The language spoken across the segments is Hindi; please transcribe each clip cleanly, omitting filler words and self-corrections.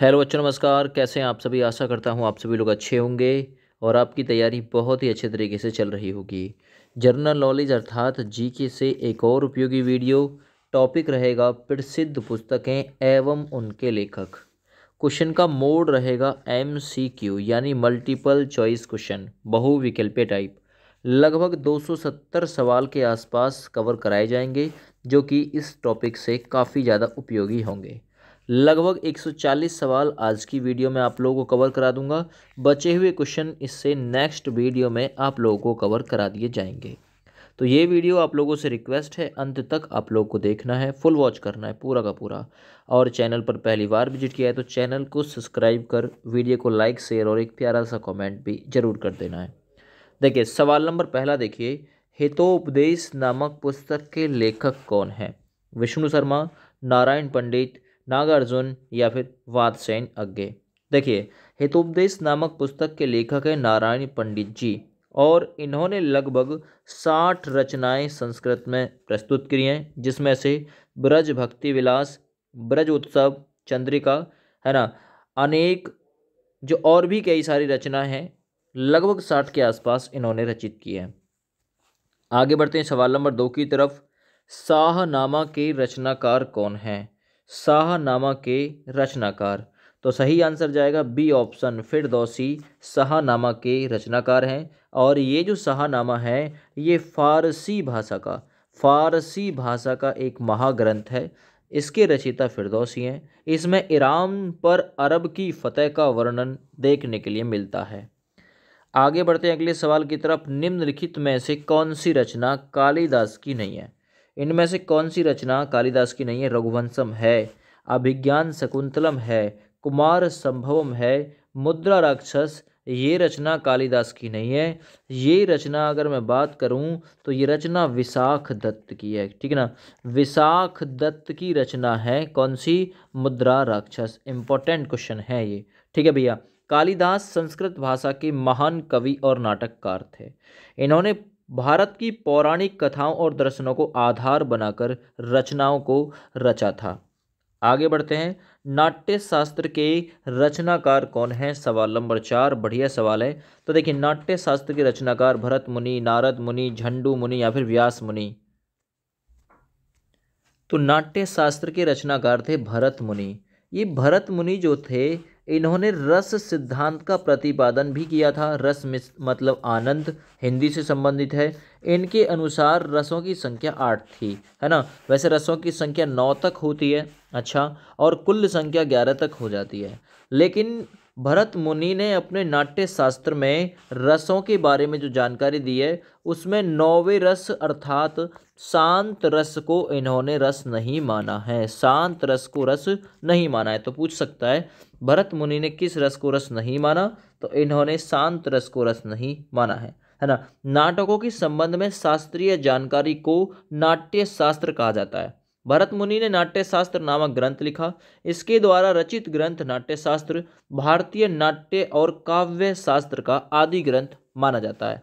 हेलो बच्चों, नमस्कार। कैसे हैं आप सभी। आशा करता हूं आप सभी लोग अच्छे होंगे और आपकी तैयारी बहुत ही अच्छे तरीके से चल रही होगी। जनरल नॉलेज अर्थात जीके से एक और उपयोगी वीडियो। टॉपिक रहेगा प्रसिद्ध पुस्तकें एवं उनके लेखक। क्वेश्चन का मोड रहेगा MCQ यानी मल्टीपल चॉइस क्वेश्चन, बहुविकल्पीय टाइप। लगभग 270 सवाल के आसपास कवर कराए जाएंगे जो कि इस टॉपिक से काफ़ी ज़्यादा उपयोगी होंगे। लगभग 140 सवाल आज की वीडियो में आप लोगों को कवर करा दूंगा। बचे हुए क्वेश्चन इससे नेक्स्ट वीडियो में आप लोगों को कवर करा दिए जाएंगे। तो ये वीडियो आप लोगों से रिक्वेस्ट है, अंत तक आप लोगों को देखना है, फुल वॉच करना है पूरा का पूरा। और चैनल पर पहली बार विजिट किया है तो चैनल को सब्सक्राइब कर वीडियो को लाइक शेयर और एक प्यारा सा कमेंट भी जरूर कर देना है। देखिए सवाल नंबर पहला देखिए, हितोपदेश नामक पुस्तक के लेखक कौन है? विष्णु शर्मा, नारायण पंडित, नागार्जुन या फिर वात्स्यायन अग्गे। देखिए हितोपदेश नामक पुस्तक के लेखक है नारायण पंडित जी और इन्होंने लगभग 60 रचनाएं संस्कृत में प्रस्तुत की हैं, जिसमें से ब्रज भक्ति विलास, ब्रज उत्सव, चंद्रिका, है ना, अनेक जो और भी कई सारी रचनाएं हैं, लगभग 60 के आसपास इन्होंने रचित की है। आगे बढ़ते हैं सवाल नंबर 2 की तरफ। शाहनामा के रचनाकार कौन है? शाहनामा के रचनाकार, तो सही आंसर जाएगा बी ऑप्शन, फिरदौसी शाहनामा के रचनाकार हैं। और ये जो शाहनामा है ये फारसी भाषा का एक महाग्रंथ है। इसके रचयिता फिरदौसी हैं। इसमें ईरान पर अरब की फतह का वर्णन देखने के लिए मिलता है। आगे बढ़ते हैं अगले सवाल की तरफ। निम्नलिखित में से कौन सी रचना कालिदास की नहीं है? इनमें से कौन सी रचना कालिदास की नहीं है? रघुवंशम है, अभिज्ञान शकुंतलम है, कुमार संभवम है, मुद्रा राक्षस। ये रचना कालिदास की नहीं है। ये रचना अगर मैं बात करूं तो ये रचना विशाख दत्त की है। ठीक है ना, विशाख दत्त की रचना है। कौन सी? मुद्रा राक्षस। इंपॉर्टेंट क्वेश्चन है ये। ठीक है भैया। कालिदास संस्कृत भाषा के महान कवि और नाटककार थे। इन्होंने भारत की पौराणिक कथाओं और दर्शनों को आधार बनाकर रचनाओं को रचा था। आगे बढ़ते हैं। नाट्य शास्त्र के रचनाकार कौन है? सवाल नंबर 4, बढ़िया सवाल है। तो देखिए नाट्य शास्त्र के रचनाकार भरत मुनि, नारद मुनि, झंडू मुनि या फिर व्यास मुनि। तो नाट्य शास्त्र के रचनाकार थे भरत मुनि। ये भरत मुनि जो थे इन्होंने रस सिद्धांत का प्रतिपादन भी किया था। रस मतलब आनंद, हिंदी से संबंधित है। इनके अनुसार रसों की संख्या 8 थी, है ना। वैसे रसों की संख्या 9 तक होती है, अच्छा, और कुल संख्या 11 तक हो जाती है। लेकिन भरत मुनि ने अपने नाट्य शास्त्र में रसों के बारे में जो जानकारी दी है उसमें 9वें रस अर्थात शांत रस को इन्होंने रस नहीं माना है। शांत रस को रस नहीं माना है। तो पूछ सकता है भरत मुनि ने किस रस को रस नहीं माना? तो इन्होंने शांत रस को रस नहीं माना है ना। नाटकों के संबंध में शास्त्रीय जानकारी को नाट्य शास्त्र कहा जाता है। भरत मुनि ने नाट्य शास्त्र नामक ग्रंथ लिखा। इसके द्वारा रचित ग्रंथ नाट्य शास्त्र भारतीय नाट्य और काव्य शास्त्र का आदि ग्रंथ माना जाता है।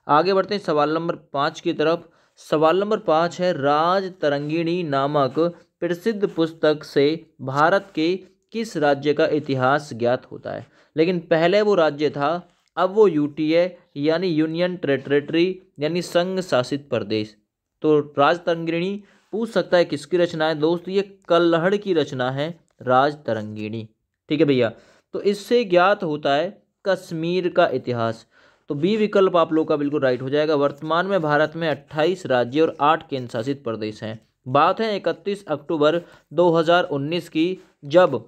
आगे बढ़ते हैं सवाल नंबर 5 की तरफ। सवाल नंबर 5 है, राज तरंगिणी नामक प्रसिद्ध पुस्तक से भारत के किस राज्य का इतिहास ज्ञात होता है? लेकिन पहले वो राज्य था, अब वो यूटी है, यानी यूनियन टेरिटरी यानी संघ शासित प्रदेश। तो राज तरंगिणी पूछ सकता है किसकी रचना है? दोस्त ये कल्हड़ की रचना है, राज तरंगिणी। ठीक है भैया। तो इससे ज्ञात होता है कश्मीर का इतिहास। तो बी विकल्प आप लोग का बिल्कुल राइट हो जाएगा। वर्तमान में भारत में 28 राज्य और 8 केंद्र शासित प्रदेश हैं। बात है 31 अक्टूबर 2019 की, जब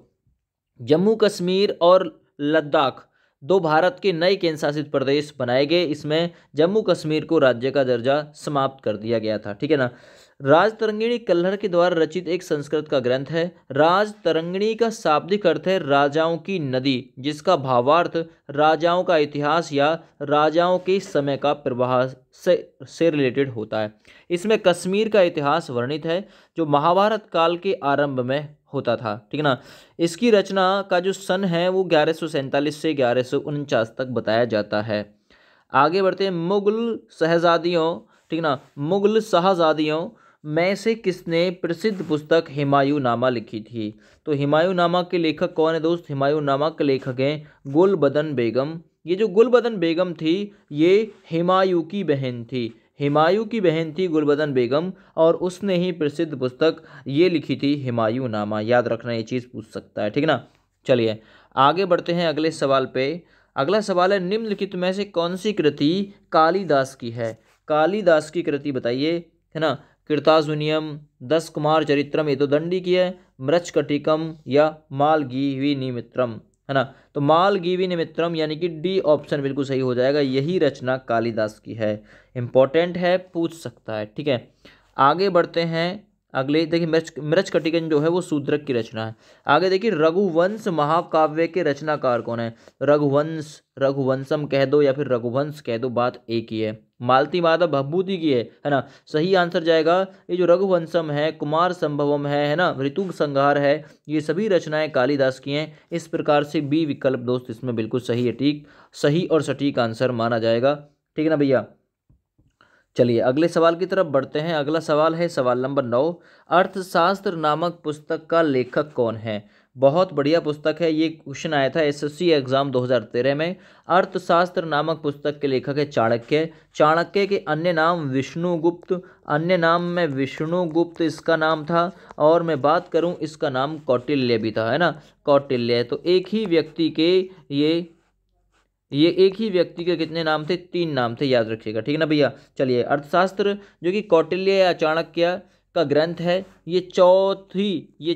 जम्मू कश्मीर और लद्दाख दो भारत के नए केंद्र शासित प्रदेश बनाए गए। इसमें जम्मू कश्मीर को राज्य का दर्जा समाप्त कर दिया गया था। ठीक है ना। राज तरंगिणी कल्हड़ के द्वारा रचित एक संस्कृत का ग्रंथ है। राज तरंगिणी का शाब्दिक अर्थ है राजाओं की नदी, जिसका राजाओं का इतिहास या राजाओं के समय का प्रवाह से रिलेटेड होता है। इसमें कश्मीर का इतिहास वर्णित है जो महाभारत काल के आरंभ में होता था। ठीक है ना। इसकी रचना का जो सन है वो 1147 से 1149 तक बताया जाता है। आगे बढ़ते हैं। मुगल शहजादियों, ठीक ना, मुगल शाहजादियों में से किसने प्रसिद्ध पुस्तक हुमायूंनामा लिखी थी? तो हुमायूंनामा के लेखक कौन है दोस्त? हुमायूंनामा के लेखक हैं गुलबदन बेगम। ये जो गुलबदन बेगम थी ये हुमायूं की बहन थी। हुमायूं की बहन थी गुलबदन बेगम और उसने ही प्रसिद्ध पुस्तक ये लिखी थी हुमायूंनामा। याद रखना, ये चीज़ पूछ सकता है, ठीक ना। चलिए आगे बढ़ते हैं अगले सवाल पे। अगला सवाल है निम्नलिखित में से कौन सी कृति कालिदास की है? कालिदास की कृति बताइए, है ना। कृताजुनियम, 10 कुमार चरित्रम, ये तो दंडी की है, मृच्छकटिकम या मालगीवी निमित्रम, है ना। तो मालगीवी निमित्रम यानी कि डी ऑप्शन बिल्कुल सही हो जाएगा, यही रचना कालिदास की है। इंपॉर्टेंट है, पूछ सकता है, ठीक है। आगे बढ़ते हैं अगले। देखिए मृच्छकटिकन जो है वो शूद्रक की रचना है। आगे देखिए रघुवंश महाकाव्य के रचनाकार कौन है? रघुवंश, रघुवंशम कह दो या फिर रघुवंश कह दो, बात एक ही है। मालती माधव भभूति की है ना। सही आंसर जाएगा ये जो रघुवंशम है, कुमार संभवम है ना, ऋतु संहार है, ये सभी रचनाएं कालिदास की हैं। इस प्रकार से बी विकल्प दोस्त इसमें बिल्कुल सही है, ठीक, सही और सटीक आंसर माना जाएगा, ठीक है ना भैया। चलिए अगले सवाल की तरफ बढ़ते हैं। अगला सवाल है सवाल नंबर 9। अर्थशास्त्र नामक पुस्तक का लेखक कौन है? बहुत बढ़िया पुस्तक है, ये क्वेश्चन आया था एसएससी एग्जाम 2013 में। अर्थशास्त्र नामक पुस्तक के लेखक है चाणक्य। चाणक्य के अन्य नाम विष्णुगुप्त, अन्य नाम में विष्णुगुप्त इसका नाम था। और मैं बात करूं इसका नाम कौटिल्य भी था, है ना, कौटिल्य। तो एक ही व्यक्ति के ये एक ही व्यक्ति के कितने नाम थे? 3 नाम थे, याद रखिएगा, ठीक है ना भैया। चलिए अर्थशास्त्र जो कि कौटिल्य या चाणक्य का ग्रंथ है, ये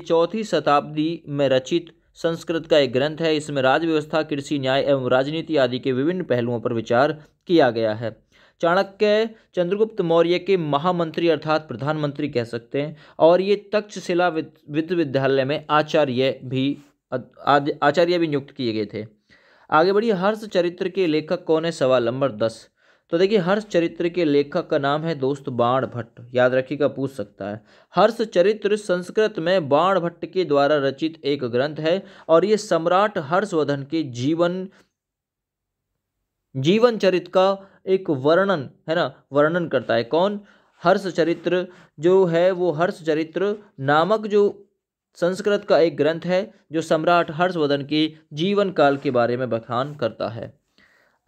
चौथी शताब्दी में रचित संस्कृत का एक ग्रंथ है। इसमें राज व्यवस्था, कृषि, न्याय एवं राजनीति आदि के विभिन्न पहलुओं पर विचार किया गया है। चाणक्य चंद्रगुप्त मौर्य के महामंत्री अर्थात प्रधानमंत्री कह सकते हैं। और ये तक्षशिला विश्वविद्यालय में आचार्य भी नियुक्त किए गए थे। आगे बढ़िए हर्ष चरित्र के लेखक कौन है? सवाल नंबर 10। तो देखिए हर्ष चरित्र के लेखक का नाम है दोस्त बाणभट्ट, याद रखिएगा, पूछ सकता है। हर्ष चरित्र संस्कृत में बाणभट्ट के द्वारा रचित एक ग्रंथ है और ये सम्राट हर्षवर्धन के जीवन चरित्र का एक वर्णन, है ना, वर्णन करता है। कौन? हर्ष चरित्र जो है वो हर्ष चरित्र नामक जो संस्कृत का एक ग्रंथ है जो सम्राट हर्षवर्धन के जीवन काल के बारे में बखान करता है।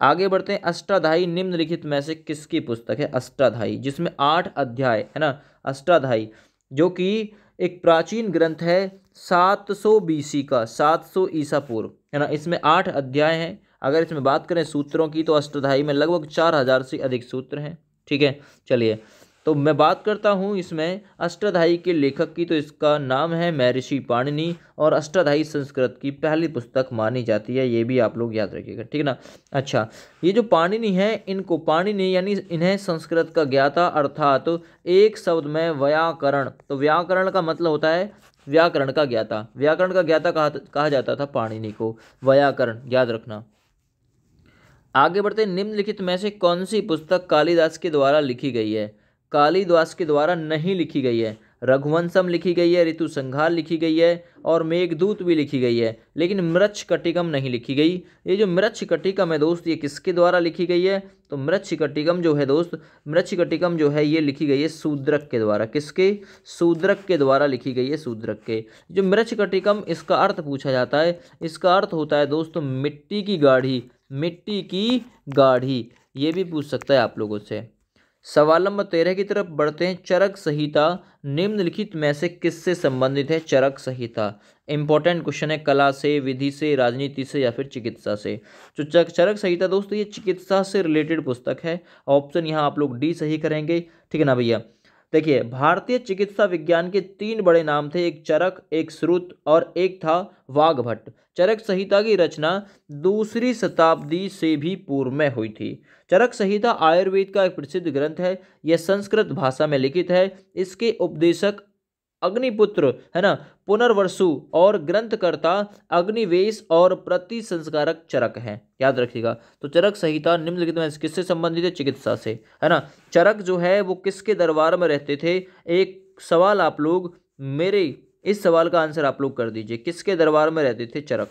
आगे बढ़ते हैं। अष्टाध्यायी निम्नलिखित में से किसकी पुस्तक है? अष्टाध्यायी जिसमें 8 अध्याय, है ना, अष्टाध्यायी जो कि एक प्राचीन ग्रंथ है 700 BC का, 700 ईसा पूर्व, है ना। इसमें 8 अध्याय हैं। अगर इसमें बात करें सूत्रों की तो अष्टाध्यायी में लगभग 4000 से अधिक सूत्र हैं, ठीक है। चलिए तो मैं बात करता हूँ इसमें अष्टाध्यायी के लेखक की, तो इसका नाम है महर्षि पाणिनि और अष्टाध्यायी संस्कृत की पहली पुस्तक मानी जाती है, ये भी आप लोग याद रखिएगा, ठीक है ना। अच्छा, ये जो पाणिनि है इनको पाणिनि यानी इन्हें संस्कृत का ज्ञाता अर्थात एक शब्द में व्याकरण, तो व्याकरण का मतलब होता है व्याकरण का ज्ञाता, व्याकरण का ज्ञाता कहा जाता था पाणिनि को, व्याकरण, याद रखना। आगे बढ़ते निम्नलिखित में से कौन सी पुस्तक कालिदास के द्वारा लिखी गई है? कालिदास के द्वारा नहीं लिखी गई है। रघुवंशम लिखी गई है, ऋतु संहार लिखी गई है और मेघदूत भी लिखी गई है, लेकिन मृच्छकटिकम नहीं लिखी गई। ये जो मृच्छकटिकम है दोस्त, ये किसके द्वारा लिखी गई है? तो मृच्छकटिकम जो है दोस्त, मृच्छकटिकम जो है ये लिखी गई है शूद्रक के द्वारा। किसके? शूद्रक के द्वारा लिखी गई है, शूद्रक के। जो मृच्छकटिकम, इसका अर्थ पूछा जाता है, इसका अर्थ होता है दोस्तों मिट्टी की गाढ़ी, मिट्टी की गाढ़ी, ये भी पूछ सकता है आप लोगों से। सवाल नंबर 13 की तरफ बढ़ते हैं। चरक संहिता निम्नलिखित में से किससे संबंधित है? चरक संहिता इंपॉर्टेंट क्वेश्चन है, कला से, विधि से, राजनीति से या फिर चिकित्सा से। जो चरक संहिता दोस्तों ये चिकित्सा से रिलेटेड पुस्तक है। ऑप्शन यहाँ आप लोग डी सही करेंगे, ठीक है ना भैया। देखिए भारतीय चिकित्सा विज्ञान के 3 बड़े नाम थे, एक चरक, एक श्रुत और एक था वाघभट्ट। चरक संहिता की रचना 2री शताब्दी से भी पूर्व में हुई थी। चरक संहिता आयुर्वेद का एक प्रसिद्ध ग्रंथ है। यह संस्कृत भाषा में लिखित है। इसके उपदेशक अग्निपुत्र, है ना, पुनर्वसु और ग्रंथकर्ता अग्निवेश और प्रति संस्कारक चरक हैं, याद रखिएगा। तो चरक संहिता निम्नलिखित में किससे संबंधित है? चिकित्सा से, है ना। चरक जो है वो किसके दरबार में रहते थे? एक सवाल आप लोग मेरे इस सवाल का आंसर आप लोग कर दीजिए, किसके दरबार में रहते थे चरक।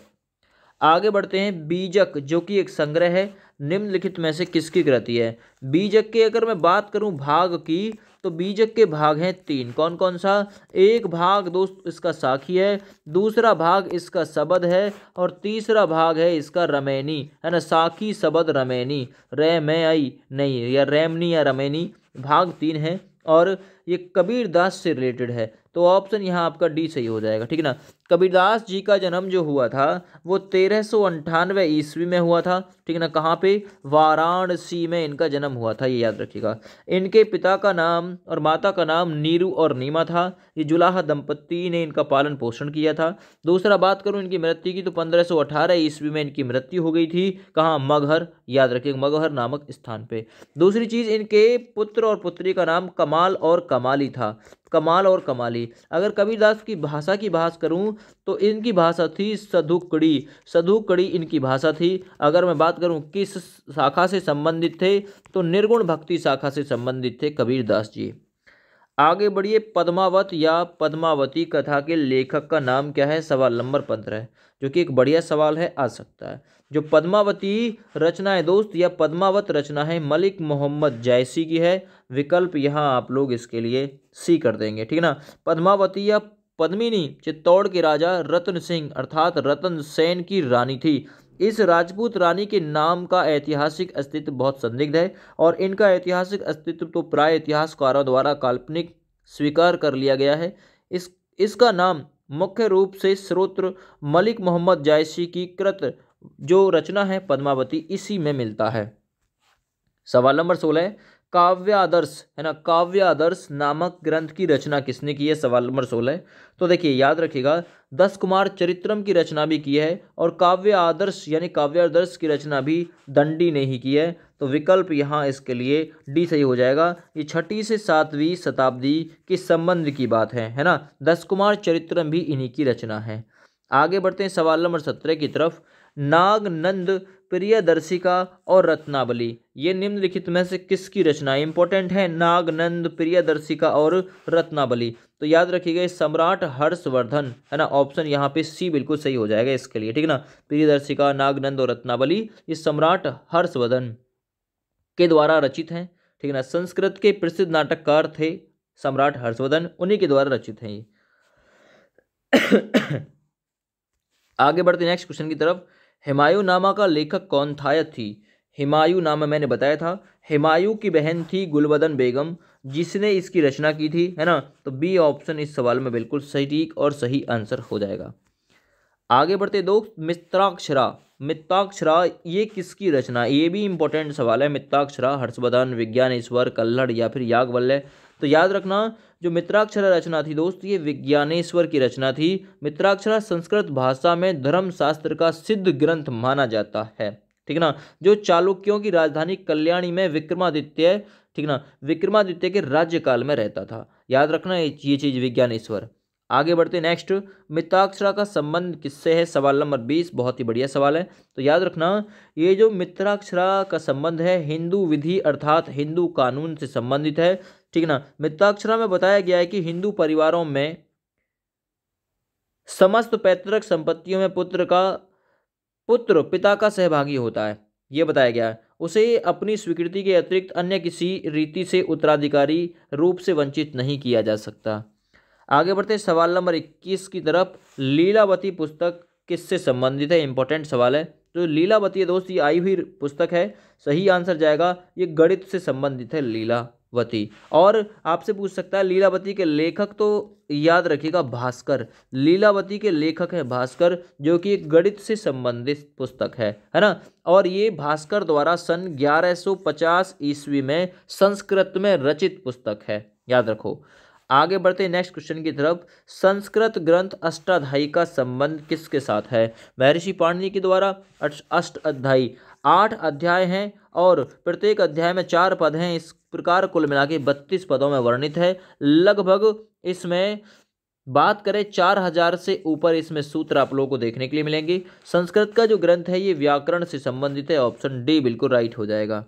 आगे बढ़ते हैं। बीजक जो कि एक संग्रह है, निम्नलिखित में से किसकी कृति है? बीजक की अगर मैं बात करूं भाग की, तो बीजक के भाग हैं 3। कौन कौन सा? एक भाग दोस्त इसका साखी है, दूसरा भाग इसका सबद है, और तीसरा भाग है इसका रमैनी, है ना। साखी, सबद, रमैनी, रैमई नहीं या रैमनी या रमैनी, भाग 3 है और ये कबीरदास से रिलेटेड है। तो ऑप्शन यहाँ आपका डी सही हो जाएगा, ठीक है ना। कबीरदास जी का जन्म जो हुआ था वो 1398 ईस्वी में हुआ था, ठीक है ना। कहाँ पे? वाराणसी में इनका जन्म हुआ था, ये याद रखिएगा। इनके पिता का नाम और माता का नाम नीरू और नीमा था। ये जुलाहा दंपत्ति ने इनका पालन पोषण किया था। दूसरा बात करूँ इनकी मृत्यु की तो 1518 ईस्वी में इनकी मृत्यु हो गई थी। कहाँ? मगहर, याद रखिएगा, मगहर नामक स्थान पे। दूसरी चीज, इनके पुत्र और पुत्री का नाम कमाल और कमाली था। कमाल और कमाली। अगर कबीरदास की भाषा की बात करूं तो इनकी भाषा थी सधुकड़ी। सधुकड़ी इनकी भाषा थी। अगर मैं बात करूं किस शाखा से संबंधित थे तो निर्गुण भक्ति शाखा से संबंधित थे कबीरदास जी। आगे बढ़िए। पद्मावत या पद्मावती कथा के लेखक का नाम क्या है? सवाल नंबर 15, जो कि एक बढ़िया सवाल है, आ सकता है। जो पद्मावती रचना है दोस्त या पद्मावत रचना है मलिक मोहम्मद जैसी की है। विकल्प यहाँ आप लोग इसके लिए सी कर देंगे, ठीक है ना। पद्मावती या पद्मिनी चित्तौड़ के राजा रतन सिंह अर्थात रतन सेन की रानी थी। इस राजपूत रानी के नाम का ऐतिहासिक अस्तित्व बहुत संदिग्ध है और इनका ऐतिहासिक अस्तित्व तो प्राय इतिहासकारों द्वारा काल्पनिक स्वीकार कर लिया गया है। इसका नाम मुख्य रूप से स्रोत मलिक मोहम्मद जायसी की कृत जो रचना है पद्मावती इसी में मिलता है। सवाल नंबर 16, काव्यादर्श, है ना, काव्यादर्श नामक ग्रंथ की रचना किसने की है? सवाल नंबर 16। तो देखिए याद रखिएगा, 10 कुमार चरित्रम की रचना भी की है और काव्य आदर्श यानी काव्यादर्श की रचना भी दंडी ने ही की है। तो विकल्प यहाँ इसके लिए डी सही हो जाएगा। ये 6वीं से 7वीं शताब्दी के संबंध की बात है ना। 10 कुमार चरित्रम भी इन्हीं की रचना है। आगे बढ़ते हैं सवाल नंबर 17 की तरफ। नागनंद, प्रियदर्शिका और रत्नावली, ये निम्नलिखित में से किसकी रचना है? इंपॉर्टेंट है। नागनंद, प्रियदर्शिका और रत्नावली। तो याद रखिएगा सम्राट हर्षवर्धन, है ना। ऑप्शन यहाँ पे सी बिल्कुल सही हो जाएगा इसके लिए, ठीक है ना। प्रियदर्शिका, नागनंद और रत्नावली ये सम्राट हर्षवर्धन के द्वारा रचित हैं, ठीक है ना। संस्कृत के प्रसिद्ध नाटककार थे सम्राट हर्षवर्धन, उन्हीं के द्वारा रचित हैं ये। आगे बढ़ते नेक्स्ट क्वेश्चन की तरफ। हुमायूंनामा का लेखक कौन था या थी? हुमायूंनामा मैंने बताया था, हुमायूं की बहन थी गुलबदन बेगम जिसने इसकी रचना की थी, है ना। तो बी ऑप्शन इस सवाल में बिल्कुल सटीक और सही आंसर हो जाएगा। आगे बढ़ते दोस्त, मित्राक्षरा, मित्राक्षरा ये किसकी रचना? ये भी इंपॉर्टेंट सवाल है। मित्राक्षरा हर्षवर्धन, विज्ञानेश्वर, कल्हड़ या फिर याज्ञवल्क्य। तो याद रखना जो मित्राक्षरा रचना थी दोस्त ये विज्ञानेश्वर की रचना थी। मित्राक्षरा संस्कृत भाषा में धर्मशास्त्र का सिद्ध ग्रंथ माना जाता है, ठीक है ना। जो चालुक्यों की राजधानी कल्याणी में विक्रमादित्य, ठीक ना, विक्रमादित्य के राज्यकाल में रहता था। याद रखना ये चीज विज्ञानेश्वर। आगे बढ़ते नेक्स्ट। मित्राक्षरा का संबंध किससे है? सवाल नंबर 20, बहुत ही बढ़िया सवाल है। तो याद रखना ये जो मित्राक्षरा का संबंध है हिंदू विधि अर्थात हिंदू कानून से संबंधित है, ठीक ना। मित्राक्षरा में बताया गया है कि हिंदू परिवारों में समस्त पैतृक संपत्तियों में पुत्र पिता का सहभागी होता है, यह बताया गया है। उसे अपनी स्वीकृति के अतिरिक्त अन्य किसी रीति से उत्तराधिकारी रूप से वंचित नहीं किया जा सकता। आगे बढ़ते हैं सवाल नंबर 21 की तरफ। लीलावती पुस्तक किससे संबंधित है? इंपॉर्टेंट सवाल है। तो लीलावती है दोस्त ये आई हुई पुस्तक है, सही आंसर जाएगा ये गणित से संबंधित है लीलावती। और आपसे पूछ सकता है लीलावती के लेखक, तो याद रखिएगा भास्कर। लीलावती के लेखक है भास्कर जो कि एक गणित से संबंधित पुस्तक है ना। और ये भास्कर द्वारा सन 1150 ईस्वी में संस्कृत में रचित पुस्तक है, याद रखो। आगे बढ़ते हैं नेक्स्ट क्वेश्चन की तरफ। संस्कृत ग्रंथ अष्टाध्यायी का संबंध किसके साथ है? महर्षि पाणिनि के द्वारा अष्टाध्यायी 8 अध्याय हैं और प्रत्येक अध्याय में 4 पद हैं। इस प्रकार कुल मिला के 32 पदों में वर्णित है। लगभग इसमें बात करें 4000 से ऊपर इसमें सूत्र आप लोगों को देखने के लिए मिलेंगे। संस्कृत का जो ग्रंथ है ये व्याकरण से संबंधित है। ऑप्शन डी बिल्कुल राइट हो जाएगा।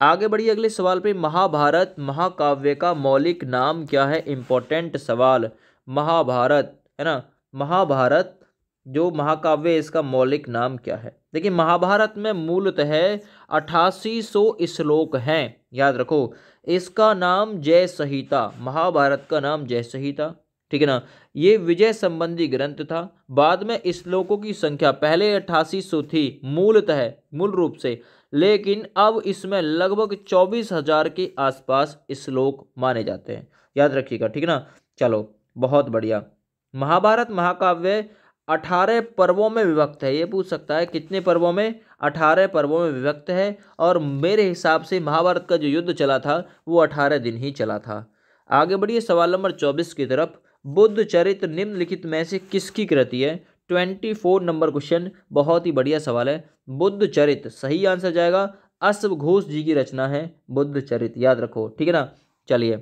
आगे बढ़िए अगले सवाल पे। महाभारत महाकाव्य का मौलिक नाम क्या है? इंपॉर्टेंट सवाल। महाभारत, है ना, महाभारत जो महाकाव्य है इसका मौलिक नाम क्या है? देखिए महाभारत में मूलतः 8800 श्लोक हैं, याद रखो। इसका नाम जय संहिता, महाभारत का नाम जय संहिता, ठीक है ना। ये विजय संबंधी ग्रंथ था। बाद में श्लोकों की संख्या पहले 8800 थी मूल रूप से, लेकिन अब इसमें लगभग 24,000 के आसपास श्लोक माने जाते हैं, याद रखिएगा, ठीक है ना। चलो बहुत बढ़िया। महाभारत महाकाव्य 18 पर्वों में विभक्त है। ये पूछ सकता है कितने पर्वों में, 18 पर्वों में विभक्त है। और मेरे हिसाब से महाभारत का जो युद्ध चला था वो 18 दिन ही चला था। आगे बढ़िए सवाल नंबर 24 की तरफ। बुद्ध चरित्र निम्नलिखित में से किसकी कृति है? 24 नंबर क्वेश्चन, बहुत ही बढ़िया सवाल है। बुद्ध चरित्र सही आंसर जाएगा, अश्व घोष जी की रचना है बुद्ध चरित्र, याद रखो, ठीक है ना। चलिए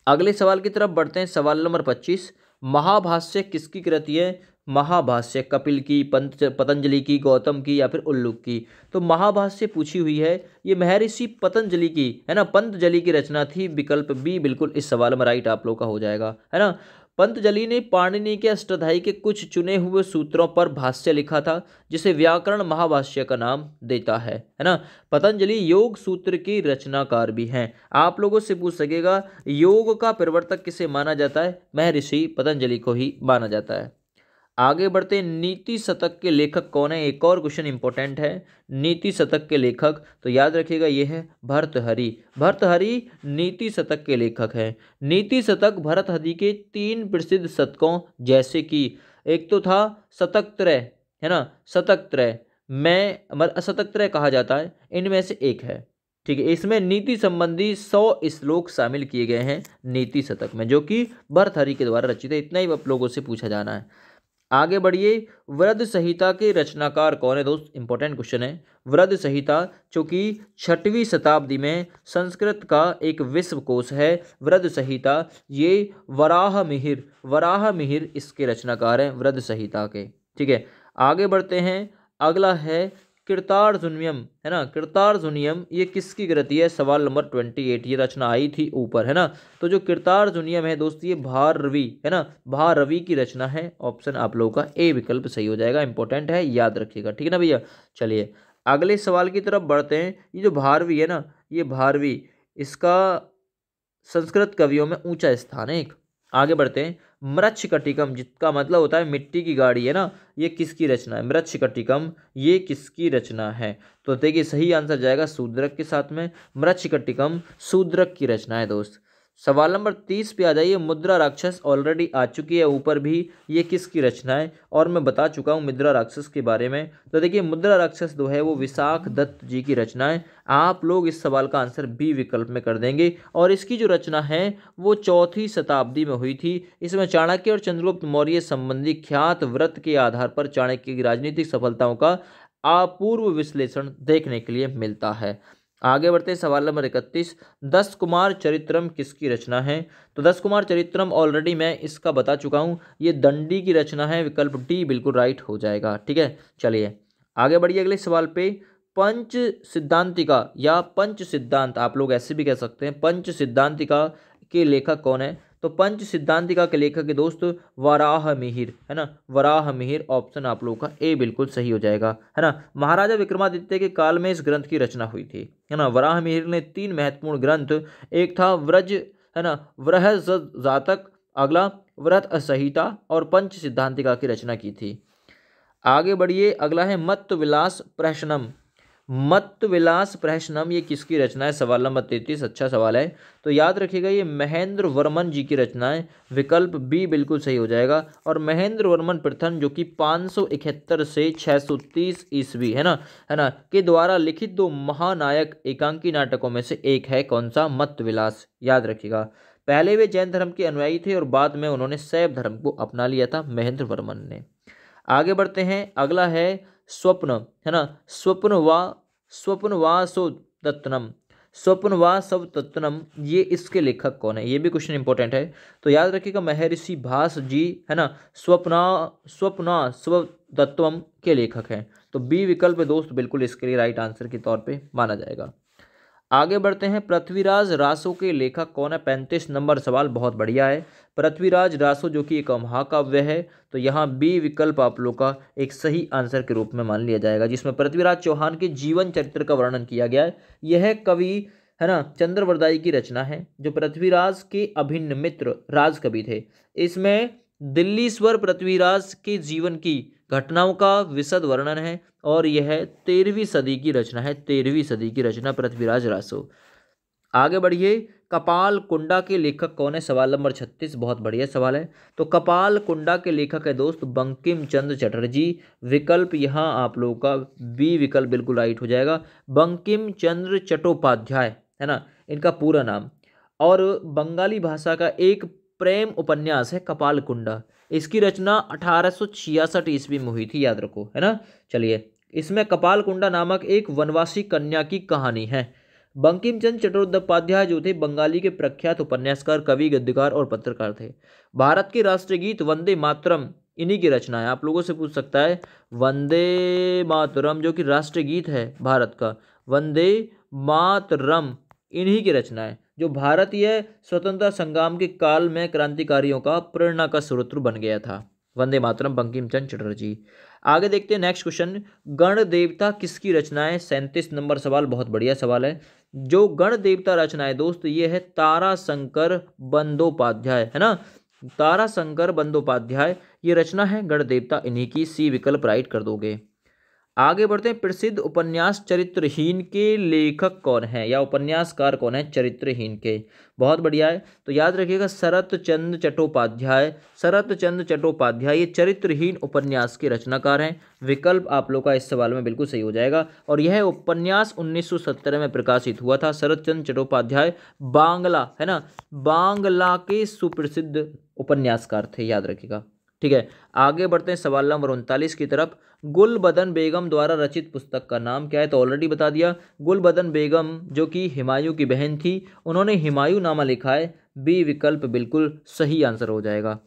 अगले सवाल की तरफ बढ़ते हैं। सवाल नंबर 25, महाभाष्य किसकी कृति है? महाभाष्य कपिल की, पतंजलि की, गौतम की या फिर उल्लूक की? तो महाभाष्य पूछी हुई है, ये महर्षि पतंजलि की है ना, पंतजलि की रचना थी। विकल्प बी बिल्कुल इस सवाल में राइट आप लोग का हो जाएगा, है ना। पंतजलि ने पाणिनि के अष्टाध्यायी के कुछ चुने हुए सूत्रों पर भाष्य लिखा था, जिसे व्याकरण महाभाष्य का नाम देता है ना। पतंजलि योग सूत्र की रचनाकार भी हैं। आप लोगों से पूछ सकेगा योग का प्रवर्तक किसे माना जाता है? महर्षि पतंजलि को ही माना जाता है। आगे बढ़ते हैं, नीति शतक के लेखक कौन है? एक और क्वेश्चन इंपॉर्टेंट है। नीति शतक के लेखक तो याद रखिएगा ये है भर्तृहरि। भर्तृहरि नीति शतक के लेखक हैं। नीति शतक भर्तृहरि के 3 प्रसिद्ध शतकों जैसे कि एक तो था शतक त्रय, है ना, शतक त्रय में शतक त्रय कहा जाता है, इनमें से एक है, ठीक है। इसमें नीति संबंधी 100 श्लोक शामिल किए गए हैं नीति शतक में, जो कि भर्तृहरि के द्वारा रचित है। इतना ही आप लोगों से पूछा जाना है। आगे बढ़िए, वृद्ध संहिता के रचनाकार कौन है दोस्त? इंपॉर्टेंट क्वेश्चन है। वृद्ध संहिता जो कि 6वीं शताब्दी में संस्कृत का एक विश्वकोश है, वृद्ध संहिता, ये वराह मिहिर इसके रचनाकार हैं वृद्ध संहिता के, ठीक है। आगे बढ़ते हैं, अगला है कृतार्जुनियम, है ना, कृतार्जुनियम ये किसकी कृति है? सवाल नंबर 28, ये रचना आई थी ऊपर, है ना। तो जो कृतार्जुनियम है दोस्त ये भारवी, है ना, भारवी की रचना है। ऑप्शन आप लोगों का ए विकल्प सही हो जाएगा, इंपॉर्टेंट है, याद रखिएगा, ठीक है ना भैया। चलिए अगले सवाल की तरफ बढ़ते हैं। ये जो भारवी है ना, ये भारवी, इसका संस्कृत कवियों में ऊंचा स्थान है एक। आगे बढ़ते हैं, मृच्छकटिकम जिसका मतलब होता है मिट्टी की गाड़ी, है ना, ये किसकी रचना है? मृच्छकटिकम ये किसकी रचना है? तो देखिए सही आंसर जाएगा शूद्रक के साथ में। मृच्छकटिकम शूद्रक की रचना है दोस्त। सवाल नंबर 30 पे आ जाइए। मुद्रा राक्षस ऑलरेडी आ चुकी है ऊपर भी, ये किसकी रचना है? और मैं बता चुका हूँ मुद्रा राक्षस के बारे में। तो देखिए मुद्रा राक्षस जो है वो विशाख दत्त जी की रचना है। आप लोग इस सवाल का आंसर बी विकल्प में कर देंगे। और इसकी जो रचना है वो 4वीं शताब्दी में हुई थी। इसमें चाणक्य और चंद्रगुप्त मौर्य संबंधी ख्यात व्रत के आधार पर चाणक्य की राजनीतिक सफलताओं का अपूर्व विश्लेषण देखने के लिए मिलता है। आगे बढ़ते हैं, सवाल नंबर 31, दस कुमार चरित्रम किसकी रचना है? तो दस कुमार चरित्रम ऑलरेडी मैं इसका बता चुका हूँ, ये दंडी की रचना है। विकल्प डी बिल्कुल राइट हो जाएगा, ठीक है। चलिए आगे बढ़िए अगले सवाल पे। पंच सिद्धांतिका या पंच सिद्धांत आप लोग ऐसे भी कह सकते हैं, पंच सिद्धांतिका के लेखक कौन है? तो पंच सिद्धांतिका के लेखक के दोस्त वराह मिहिर, है ना, वराह मिहिर। ऑप्शन आप लोगों का ए बिल्कुल सही हो जाएगा, है ना। महाराजा विक्रमादित्य के काल में इस ग्रंथ की रचना हुई थी, है ना। वराह मिहिर ने 3 महत्वपूर्ण ग्रंथ, एक था व्रज, है ना, वृहद जातक, अगला वृहत संहिता और पंच सिद्धांतिका की रचना की थी। आगे बढ़िए, अगला है मत्त विलास प्रहसनम। मत्त विलास प्रहसनम ये किसकी रचना है? सवाल नंबर 33, अच्छा सवाल है। तो याद रखिएगा ये महेंद्र वर्मन जी की रचना है। विकल्प बी बिल्कुल सही हो जाएगा। और महेंद्र वर्मन प्रथम जो कि 571 से 630 ईस्वी, है ना, के द्वारा लिखित 2 महानायक एकांकी नाटकों में से एक है कौन सा? मत्त विलास, याद रखिएगा। पहले वे जैन धर्म के अनुयायी थे और बाद में उन्होंने शैव धर्म को अपना लिया था महेंद्र वर्मन ने। आगे बढ़ते हैं, अगला है स्वप्न, है ना, स्वप्नवासोदत्तनम, स्वप्नवासवदत्तनम ये इसके लेखक कौन है? ये भी क्वेश्चन इंपॉर्टेंट है। तो याद रखिएगा महर्षि भास जी, है ना, स्वप्नास्वदत्तम के लेखक हैं। तो बी विकल्प दोस्त बिल्कुल इसके लिए राइट आंसर के तौर पे माना जाएगा। आगे बढ़ते हैं, पृथ्वीराज रासो के लेखक कौन है? 35 नंबर सवाल बहुत बढ़िया है। पृथ्वीराज रासो जो कि एक महाकाव्य है, तो यहाँ बी विकल्प आप लोग का एक सही आंसर के रूप में मान लिया जाएगा, जिसमें पृथ्वीराज चौहान के जीवन चरित्र का वर्णन किया गया है। यह कवि है ना, चंद्रवरदाई की रचना है, जो पृथ्वीराज के अभिन्न मित्र राजकवि थे। इसमें दिल्लीश्वर पृथ्वीराज के जीवन की घटनाओं का विशद वर्णन है और यह 13वीं सदी की रचना है, 13वीं सदी की रचना पृथ्वीराज रासो। आगे बढ़िए, कपाल कुंडा के लेखक कौन है? सवाल नंबर 36, बहुत बढ़िया सवाल है। तो कपाल कुंडा के लेखक है दोस्त बंकिम चंद्र चटर्जी। विकल्प यहाँ आप लोगों का बी विकल्प बिल्कुल राइट हो जाएगा, बंकिम चंद्र चट्टोपाध्याय, है ना इनका पूरा नाम। और बंगाली भाषा का एक प्रेम उपन्यास है कपाल कुंडा। इसकी रचना 1866 ईस्वी में हुई थी, याद रखो, है ना। चलिए, इसमें कपाल कुंडा नामक एक वनवासी कन्या की कहानी है। बंकिम चंद्र चट्टोपाध्याय जो थे बंगाली के प्रख्यात उपन्यासकार, कवि, गद्यकार और पत्रकार थे। भारत के राष्ट्रीय गीत वंदे मातरम इन्हीं की रचना है। आप लोगों से पूछ सकता है, वंदे मातरम जो कि राष्ट्रीय गीत है भारत का, वंदे मातरम इन्हीं की रचना है, जो भारतीय स्वतंत्रता संग्राम के काल में क्रांतिकारियों का प्रेरणा का स्रोत बन गया था। वंदे मातरम, बंकिम चंद्र चटर्जी। आगे देखते हैं नेक्स्ट क्वेश्चन, गण देवता किसकी रचना है? 37 नंबर सवाल, बहुत बढ़िया सवाल है। जो गण देवता रचना है दोस्त, ये है ताराशंकर बंदोपाध्याय, है ना, ताराशंकर बंदोपाध्याय ये रचना है गण देवता, इन्हीं की, सी विकल्प राइट कर दोगे। आगे बढ़ते हैं, प्रसिद्ध उपन्यास चरित्रहीन के लेखक कौन है या उपन्यासकार कौन है चरित्रहीन के? बहुत बढ़िया है, तो याद रखिएगा शरत चंद्र चट्टोपाध्याय। शरत चंद्र चट्टोपाध्याय ये चरित्रहीन उपन्यास के रचनाकार हैं। विकल्प आप लोग का इस सवाल में बिल्कुल सही हो जाएगा। और यह उपन्यास 1917 में प्रकाशित हुआ था। शरत चंद्र चट्टोपाध्याय बांग्ला, है ना, बांग्ला के सुप्रसिद्ध उपन्यासकार थे, याद रखिएगा। ठीक है, आगे बढ़ते हैं सवाल नंबर 39 की तरफ। गुलबदन बेगम द्वारा रचित पुस्तक का नाम क्या है? तो ऑलरेडी बता दिया, गुलबदन बेगम जो कि हुमायूं की बहन थी, उन्होंने हुमायूं नामा लिखा है। बी विकल्प बिल्कुल सही आंसर हो जाएगा।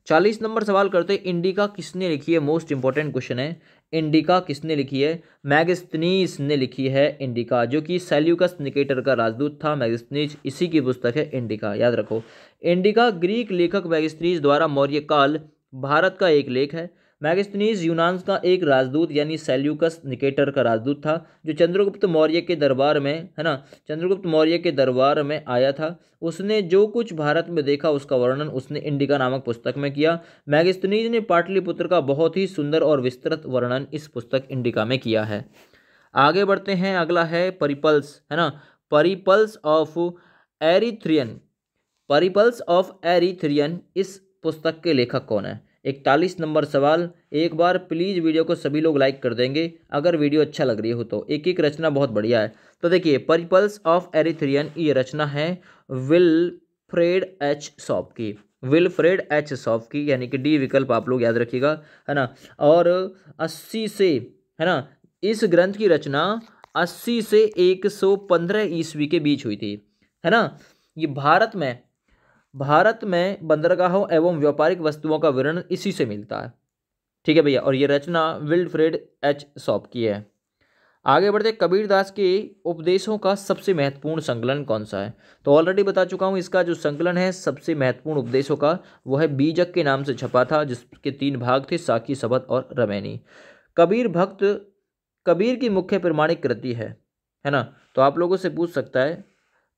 40 नंबर सवाल करते हैं, इंडिका किसने लिखी है? मोस्ट इंपॉर्टेंट क्वेश्चन है, इंडिका किसने लिखी है? मैगस्थनीज ने लिखी है इंडिका, जो कि सेल्यूकस निकेटर का राजदूत था। मैगस्थनीज इसी की पुस्तक है इंडिका, याद रखो। इंडिका ग्रीक लेखक मैगस्थनीज द्वारा मौर्य काल भारत का एक लेख है। मैगस्थनीज यूनान का एक राजदूत यानी सेल्यूकस निकेटर का राजदूत था, जो चंद्रगुप्त मौर्य के दरबार में, है ना, चंद्रगुप्त मौर्य के दरबार में आया था। उसने जो कुछ भारत में देखा उसका वर्णन उसने इंडिका नामक पुस्तक में किया। मैगस्थनीज ने पाटलिपुत्र का बहुत ही सुंदर और विस्तृत वर्णन इस पुस्तक इंडिका में किया है। आगे बढ़ते हैं, अगला है परिपल्स, है ना, परिपल्स ऑफ एरिथ्रियन। परिपल्स ऑफ एरिथ्रियन इस पुस्तक के लेखक कौन है? 41 नंबर सवाल। एक बार प्लीज वीडियो को सभी लोग लाइक कर देंगे अगर वीडियो अच्छा लग रही हो तो। एक एक रचना बहुत बढ़िया है। तो देखिए, परिपल्स ऑफ एरिथ्रियन ये रचना है विल्फ्रेड एच शॉप की, विल्फ्रेड एच शॉप की, यानी कि डी विकल्प आप लोग याद रखिएगा, है ना। और 80 से, है ना, इस ग्रंथ की रचना 80 से 115 ईस्वी के बीच हुई थी, है ना। ये भारत में बंदरगाहों एवं व्यापारिक वस्तुओं का वर्णन इसी से मिलता है। ठीक है भैया, और ये रचना विल्फ्रेड एच शॉप की है। आगे बढ़ते, कबीरदास के उपदेशों का सबसे महत्वपूर्ण संकलन कौन सा है? तो ऑलरेडी बता चुका हूँ, इसका जो संकलन है सबसे महत्वपूर्ण उपदेशों का वो है बीजक के नाम से छपा था, जिसके 3 भाग थे, साकी, शबद और रमैनी। कबीर की मुख्य प्रमाणिक कृति है ना। तो आप लोगों से पूछ सकता है,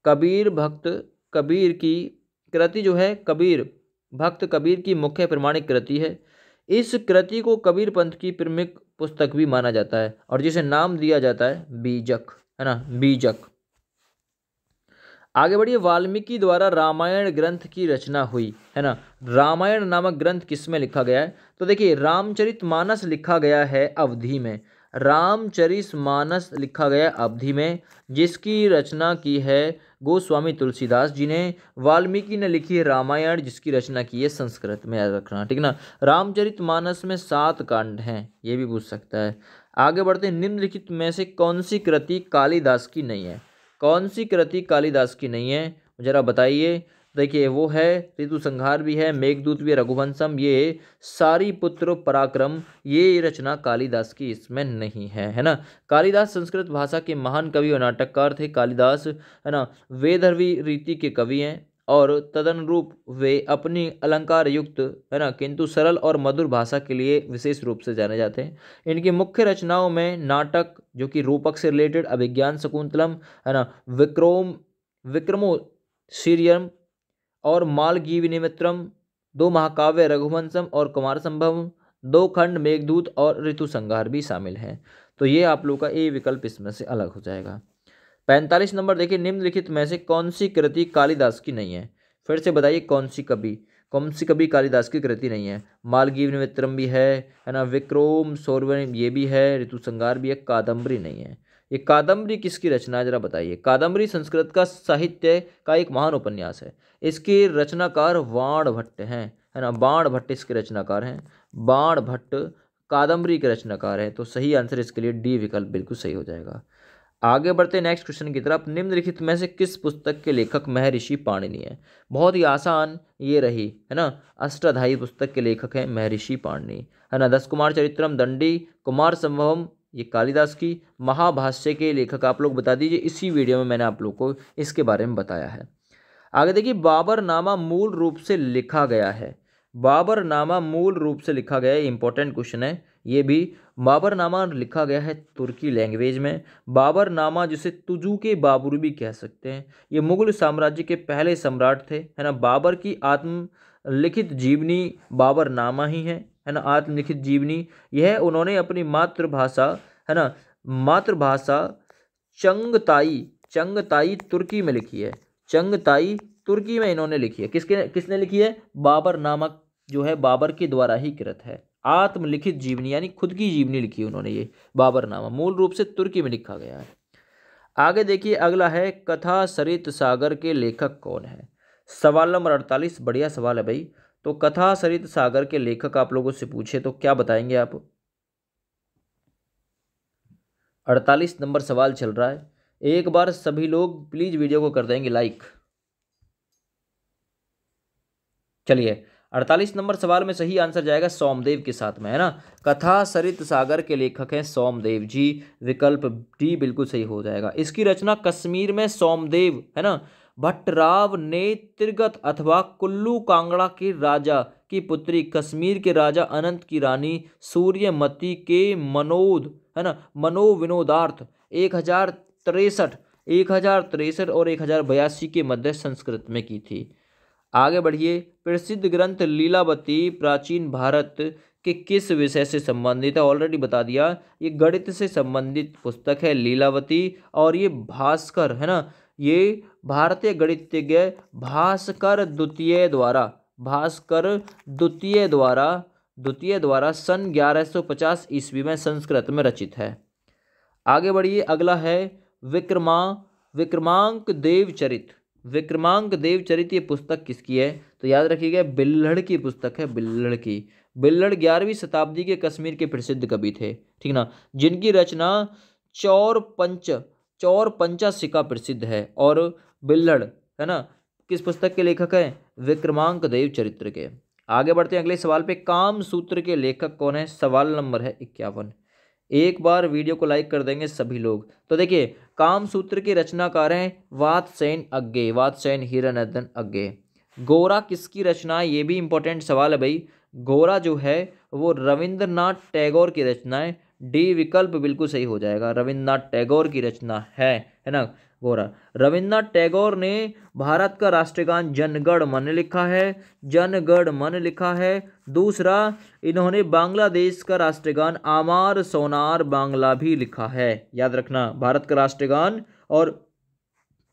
कबीर की कृति जो है, कबीर की मुख्य प्रमाणिक कृति है। इस कृति को कबीर पंथ की प्रमुख पुस्तक भी माना जाता है और जिसे नाम दिया जाता है बीजक, है ना, बीजक। आगे बढ़िए, वाल्मीकि द्वारा रामायण ग्रंथ की रचना हुई, है ना। रामायण नामक ग्रंथ किसमें लिखा गया है? तो देखिए, रामचरितमानस लिखा गया है अवधि में, रामचरितमानस लिखा गया अवधि में, जिसकी रचना की है गोस्वामी तुलसीदास जी ने। वाल्मीकि ने लिखी है रामायण, जिसकी रचना की है संस्कृत में, याद रखना, ठीक ना। रामचरितमानस में 7 कांड हैं, ये भी पूछ सकता है। आगे बढ़ते हैं, निम्नलिखित में से कौन सी कृति कालिदास की नहीं है? कौन सी कृति कालिदास की नहीं है, जरा बताइए। देखिए, वो है ऋतु संहार भी है, मेघदूत भी है, रघुवंशम, ये सारी पुत्र पराक्रम, ये रचना कालिदास की इसमें नहीं है, है ना। कालिदास संस्कृत भाषा के महान कवि और नाटककार थे। कालिदास, है ना, वेदर्वी रीति के कवि हैं और तदनुरूप वे अपनी अलंकार युक्त, है ना, किंतु सरल और मधुर भाषा के लिए विशेष रूप से जाने जाते हैं। इनकी मुख्य रचनाओं में नाटक जो कि रूपक से रिलेटेड, अभिज्ञान शकुंतलम, है ना, विक्रमोर्वशीयम और मालगीवनिमित्रम, 2 महाकाव्य रघुवंशम और कुमार संभवम, 2 खंड मेघदूत और ऋतु संहार भी शामिल हैं। तो ये आप लोग का ए विकल्प इसमें से अलग हो जाएगा। 45 नंबर देखिए, निम्नलिखित में से कौन सी कृति कालिदास की नहीं है? फिर से बताइए कौन सी कवि कालिदास की कृति नहीं है? मालगीवनिमित्रम भी है ना, विक्रम सौरवम ये भी है, ऋतु संहार भी है, कादम्बरी नहीं है। ये कादम्बरी किसकी रचना है जरा बताइए? कादम्बरी संस्कृत का साहित्य का एक महान उपन्यास है। इसके रचनाकार बाण भट्ट हैं, है ना, बाण भट्ट इसके रचनाकार हैं। बाण भट्ट कादम्बरी के रचनाकार है। तो सही आंसर इसके लिए डी विकल्प बिल्कुल सही हो जाएगा। आगे बढ़ते नेक्स्ट क्वेश्चन की तरफ। निम्नलिखित में से किस पुस्तक के लेखक महर्षि पाणिनि है? बहुत ही आसान ये रही, है ना, अष्टाध्यायी पुस्तक के लेखक हैं महर्षि पाणिनि, है ना। 10 कुमार चरित्रम, दंडी, कुमार संभवम ये कालिदास की, महाभाष्य के लेखक आप लोग बता दीजिए। इसी वीडियो में मैंने आप लोग को इसके बारे में बताया है। आगे देखिए, बाबरनामा मूल रूप से लिखा गया है। बाबरनामा मूल रूप से लिखा गया है, इंपॉर्टेंट क्वेश्चन है ये भी। बाबरनामा लिखा गया है तुर्की लैंग्वेज में। बाबरनामा जिसे तुजुके बाबुर भी कह सकते हैं, ये मुगल साम्राज्य के पहले सम्राट थे, है ना। बाबर की आत्मलिखित जीवनी बाबरनामा ही है ना, आत्मलिखित जीवनी। यह उन्होंने अपनी मातृभाषा, है ना, मातृभाषा चंगताई तुर्की में लिखी है। चंगताई तुर्की में इन्होंने लिखी है। किसने लिखी है? बाबर नामक जो है बाबर के द्वारा ही कृत है। आत्मलिखित जीवनी यानी खुद की जीवनी लिखी है उन्होंने, ये बाबरनामा मूल रूप से तुर्की में लिखा गया है। आगे देखिए, अगला है कथा सरित सागर के लेखक कौन है? सवाल नंबर 48, बढ़िया सवाल है भाई। तो कथा सरित सागर के लेखक आप लोगों से पूछे तो क्या बताएंगे आप? 48 नंबर सवाल चल रहा है। एक बार सभी लोग प्लीज वीडियो को कर देंगे लाइक। चलिए, 48 नंबर सवाल में सही आंसर जाएगा सोमदेव के साथ में, है ना। कथा सरित सागर के लेखक हैं सोमदेव जी। विकल्प डी बिल्कुल सही हो जाएगा। इसकी रचना कश्मीर में सोमदेव, है ना, भट्टराव ने त्रिगत अथवा कुल्लू कांगड़ा के राजा की पुत्री, कश्मीर के राजा अनंत की रानी सूर्यमती के मनोद, है ना, मनोविनोदार्थ 1063 और 1082 के मध्य संस्कृत में की थी। आगे बढ़िए, प्रसिद्ध ग्रंथ लीलावती प्राचीन भारत के किस विषय से संबंधित है? ऑलरेडी बता दिया, ये गणित से संबंधित पुस्तक है लीलावती। और ये भास्कर, है ना, ये भारतीय गणितज्ञ भास्कर द्वितीय द्वारा सन 1150 ईस्वी में संस्कृत में रचित है। आगे बढ़िए, अगला है विक्रमांक देव चरित ये पुस्तक किसकी है? तो याद रखिएगा, बिल्हड़ की पुस्तक है, बिल्हड़ की। बिल्हड़ 11वीं शताब्दी के कश्मीर के प्रसिद्ध कवि थे, ठीक ना, जिनकी रचना चौर पंचाशिका प्रसिद्ध है। और बिल्हड़, है ना, किस पुस्तक के लेखक हैं? विक्रमांक देव चरित्र के। आगे बढ़ते हैं अगले सवाल पे। काम सूत्र के लेखक कौन है? सवाल नंबर है 51। एक बार वीडियो को लाइक कर देंगे सभी लोग। तो देखिए, काम सूत्र के रचनाकार हैं वात्स्यायन हिरानंदन अग्गे। गोरा किसकी रचना है? ये भी इंपॉर्टेंट सवाल है भाई। गोरा जो है वो रविंद्रनाथ टैगोर की रचना है। डी विकल्प बिल्कुल सही हो जाएगा, रविंद्रनाथ टैगोर की रचना है ना गोरा। रविंद्रनाथ टैगोर ने भारत का राष्ट्रगान जनगण मन लिखा है। दूसरा, इन्होंने बांग्लादेश का राष्ट्रगान आमार सोनार बांग्ला भी लिखा है। याद रखना, भारत का राष्ट्रगान और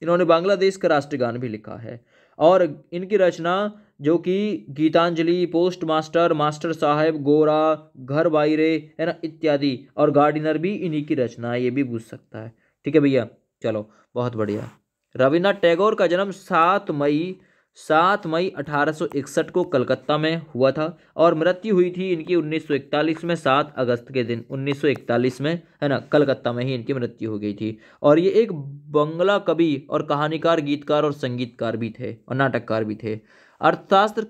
इन्होंने बांग्लादेश का राष्ट्रगान भी लिखा है। और इनकी रचना जो कि गीतांजलि, पोस्ट मास्टर, मास्टर साहब, गोरा, घर बाइरे, है ना, इत्यादि, और गार्डिनर भी इन्हीं की रचना है, ये भी पूछ सकता है। ठीक है भैया, चलो बहुत बढ़िया। रविन्द्रनाथ टैगोर का जन्म 7 मई 1861 को कलकत्ता में हुआ था और मृत्यु हुई थी इनकी 1941 में 7 अगस्त के दिन 1941 में, है ना, कलकत्ता में ही इनकी मृत्यु हो गई थी। और ये एक बंगला कवि और कहानीकार, गीतकार और संगीतकार भी थे और नाटककार भी थे। अर्थशास्त्र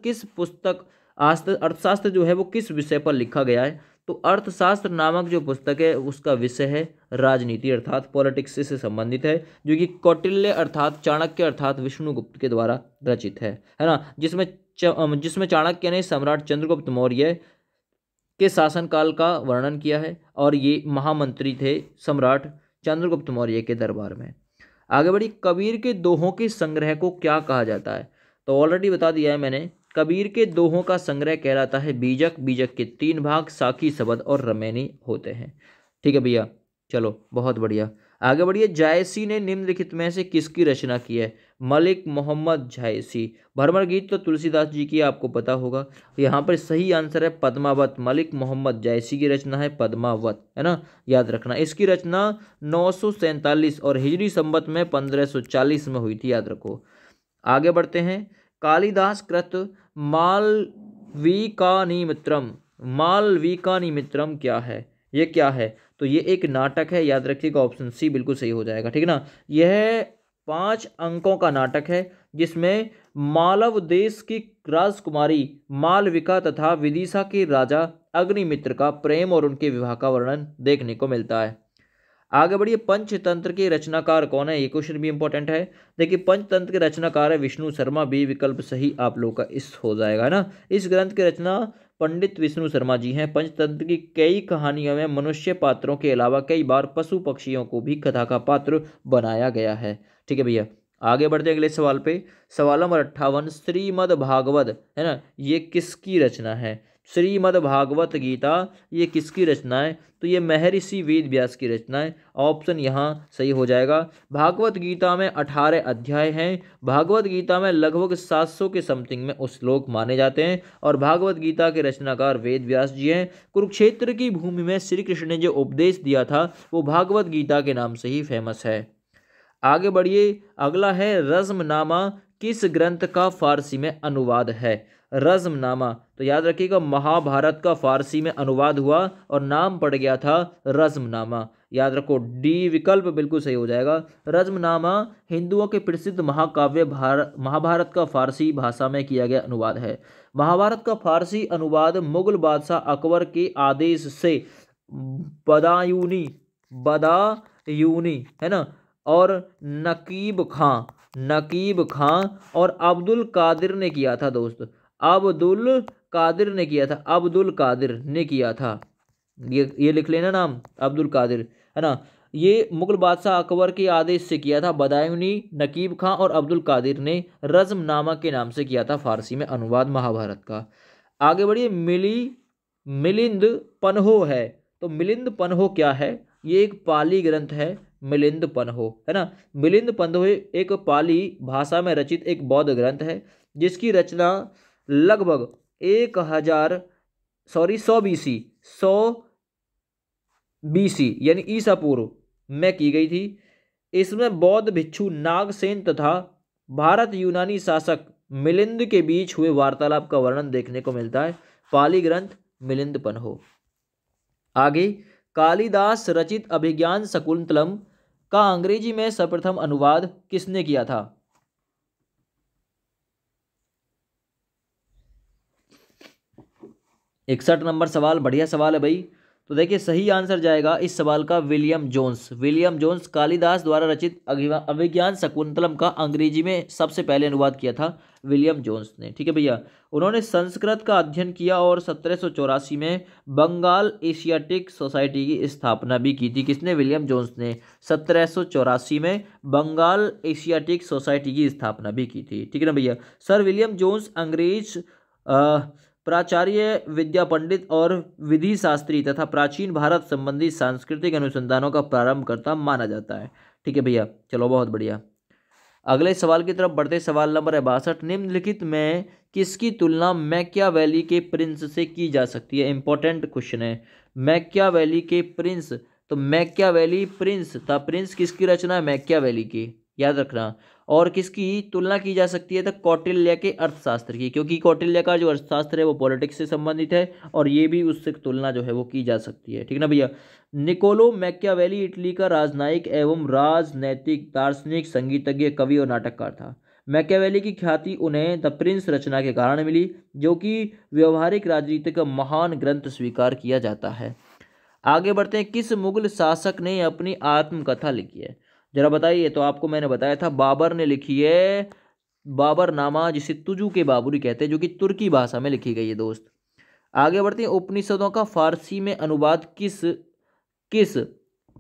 जो है वो किस विषय पर लिखा गया है? तो अर्थशास्त्र नामक जो पुस्तक है उसका विषय है राजनीति अर्थात पॉलिटिक्स से संबंधित है, जो कि कौटिल्य अर्थात चाणक्य अर्थात विष्णुगुप्त के द्वारा रचित है ना, जिसमें चाणक्य ने सम्राट चंद्रगुप्त मौर्य के शासनकाल का वर्णन किया है और ये महामंत्री थे सम्राट चंद्रगुप्त मौर्य के दरबार में। आगे बढ़िए, कबीर के दोहों के संग्रह को क्या कहा जाता है? तो ऑलरेडी बता दिया है मैंने, कबीर के दोहों का संग्रह कहलाता है बीजक। बीजक के 3 भाग साकी, शबद और रमैनी होते हैं। ठीक है भैया, चलो बहुत बढ़िया। आगे बढ़िए, जायसी ने निम्नलिखित में से किसकी रचना की है? मलिक मोहम्मद जायसी। भ्रमर गीत तो तुलसीदास जी की आपको पता होगा। यहाँ पर सही आंसर है पद्मावत। मलिक मोहम्मद जायसी की रचना है पद्मावत, है ना, याद रखना। इसकी रचना 947 और हिजरी संवत में 1540 में हुई थी, याद रखो। आगे बढ़ते हैं, कालिदास कृत मालविकानिमित्रम। मालविकानिमित्रम क्या है? ये क्या है? तो ये एक नाटक है, याद रखिएगा, ऑप्शन सी बिल्कुल सही हो जाएगा। ठीक है ना। यह 5 अंकों का नाटक है जिसमें मालव देश की राजकुमारी मालविका तथा विदिशा के राजा अग्निमित्र का प्रेम और उनके विवाह का वर्णन देखने को मिलता है। आगे बढ़िए, पंचतंत्र के रचनाकार कौन है? ये क्वेश्चन भी इंपॉर्टेंट है। देखिए, पंचतंत्र के रचनाकार है विष्णु शर्मा। बी विकल्प सही आप लोगों का इस हो जाएगा ना। इस ग्रंथ की रचना पंडित विष्णु शर्मा जी हैं। पंचतंत्र की कई कहानियों में मनुष्य पात्रों के अलावा कई बार पशु पक्षियों को भी कथा का पात्र बनाया गया है। ठीक है भैया, आगे बढ़ते हैं अगले सवाल पे। सवाल नंबर 58, श्रीमद् भागवत, है ना, ये किसकी रचना है? श्रीमद् भागवत गीता ये किसकी रचना है? तो ये महर्षि वेद व्यास की रचना है। ऑप्शन यहाँ सही हो जाएगा। भागवत गीता में 18 अध्याय हैं। भागवत गीता में लगभग 700 के समथिंग में श्लोक माने जाते हैं और भागवत गीता के रचनाकार वेद व्यास जी हैं। कुरुक्षेत्र की भूमि में श्री कृष्ण ने जो उपदेश दिया था वो भागवत गीता के नाम से ही फेमस है। आगे बढ़िए, अगला है रज़्मनामा किस ग्रंथ का फारसी में अनुवाद है? रज़्मनामा, तो याद रखिएगा महाभारत का फारसी में अनुवाद हुआ और नाम पड़ गया था रज़्मनामा। याद रखो, डी विकल्प बिल्कुल सही हो जाएगा। रज़्मनामा हिंदुओं के प्रसिद्ध महाकाव्य महाभारत का फारसी भाषा में किया गया अनुवाद है। महाभारत का फारसी अनुवाद मुगल बादशाह अकबर के आदेश से बदायूनी है ना, और नकीब खां और अब्दुल कादिर ने किया था दोस्त। अब्दुल कादिर ने किया था। ये लिख लेना नाम, अब्दुल कादिर, है ना। ये मुगल बादशाह अकबर के आदेश से किया था। बदायूनी, नकीब खां और अब्दुल कादिर ने रज़्मनामा के नाम से किया था फारसी में अनुवाद महाभारत का। आगे बढ़िए, मिलिंद पन्हो है। तो मिलिंद पन्हो क्या है? ये एक पाली ग्रंथ है, मिलिंद पन्हो, है ना। मिलिंद पन्हो एक पाली भाषा में रचित एक बौद्ध ग्रंथ है जिसकी रचना लगभग 100 BC यानी ईसा पूर्व में की गई थी। इसमें बौद्ध भिक्षु नागसेन तथा भारत यूनानी शासक मिलिंद के बीच हुए वार्तालाप का वर्णन देखने को मिलता है। पाली ग्रंथ मिलिंद पन्हो। आगे, कालिदास रचित अभिज्ञान शकुंतलम का अंग्रेजी में सर्वप्रथम अनुवाद किसने किया था? 61 नंबर सवाल, बढ़िया सवाल है भाई। तो देखिए, सही आंसर जाएगा इस सवाल का विलियम जोन्स। कालिदास द्वारा रचित अभिज्ञान शकुंतलम का अंग्रेजी में सबसे पहले अनुवाद किया था विलियम जोन्स ने। ठीक है भैया, उन्होंने संस्कृत का अध्ययन किया और 1784 में बंगाल एशियाटिक सोसाइटी की स्थापना भी की थी। किसने? विलियम जोन्स ने 1784 में बंगाल एशियाटिक सोसाइटी की स्थापना भी की थी। ठीक है ना भैया। सर विलियम जोन्स अंग्रेज प्राचार्य, विद्या पंडित और विधि शास्त्री तथा प्राचीन भारत संबंधी सांस्कृतिक अनुसंधानों का प्रारंभकर्ता माना जाता है। ठीक है भैया, चलो बहुत बढ़िया। अगले सवाल की तरफ बढ़ते, सवाल नंबर 62, निम्नलिखित में किसकी तुलना मैकियावेली के प्रिंस से की जा सकती है? इंपॉर्टेंट क्वेश्चन है। मैकियावेली के प्रिंस, तो मैकियावेली प्रिंस था। प्रिंस किसकी रचना है? मैकियावेली की, याद रखना। और किसकी तुलना की जा सकती है? तो कौटिल्य के अर्थशास्त्र की, क्योंकि कौटिल्य का जो अर्थशास्त्र है वो पॉलिटिक्स से संबंधित है और ये भी उससे तुलना जो है वो की जा सकती है। ठीक है ना भैया। निकोलो मैकियावेली इटली का राजनयिक एवं राजनैतिक, दार्शनिक, संगीतज्ञ, कवि और नाटककार था। मैकियावेली की ख्याति उन्हें द प्रिंस रचना के कारण मिली, जो कि व्यवहारिक राजनीति का महान ग्रंथ स्वीकार किया जाता है। आगे बढ़ते हैं, किस मुगल शासक ने अपनी आत्मकथा लिखी है? जरा बताइए। तो आपको मैंने बताया था बाबर ने लिखी है, बाबरनामा, जिसे तुजू के बाबुरी कहते हैं, जो कि तुर्की भाषा में लिखी गई है दोस्त। आगे बढ़ते हैं, उपनिषदों का फारसी में अनुवाद किस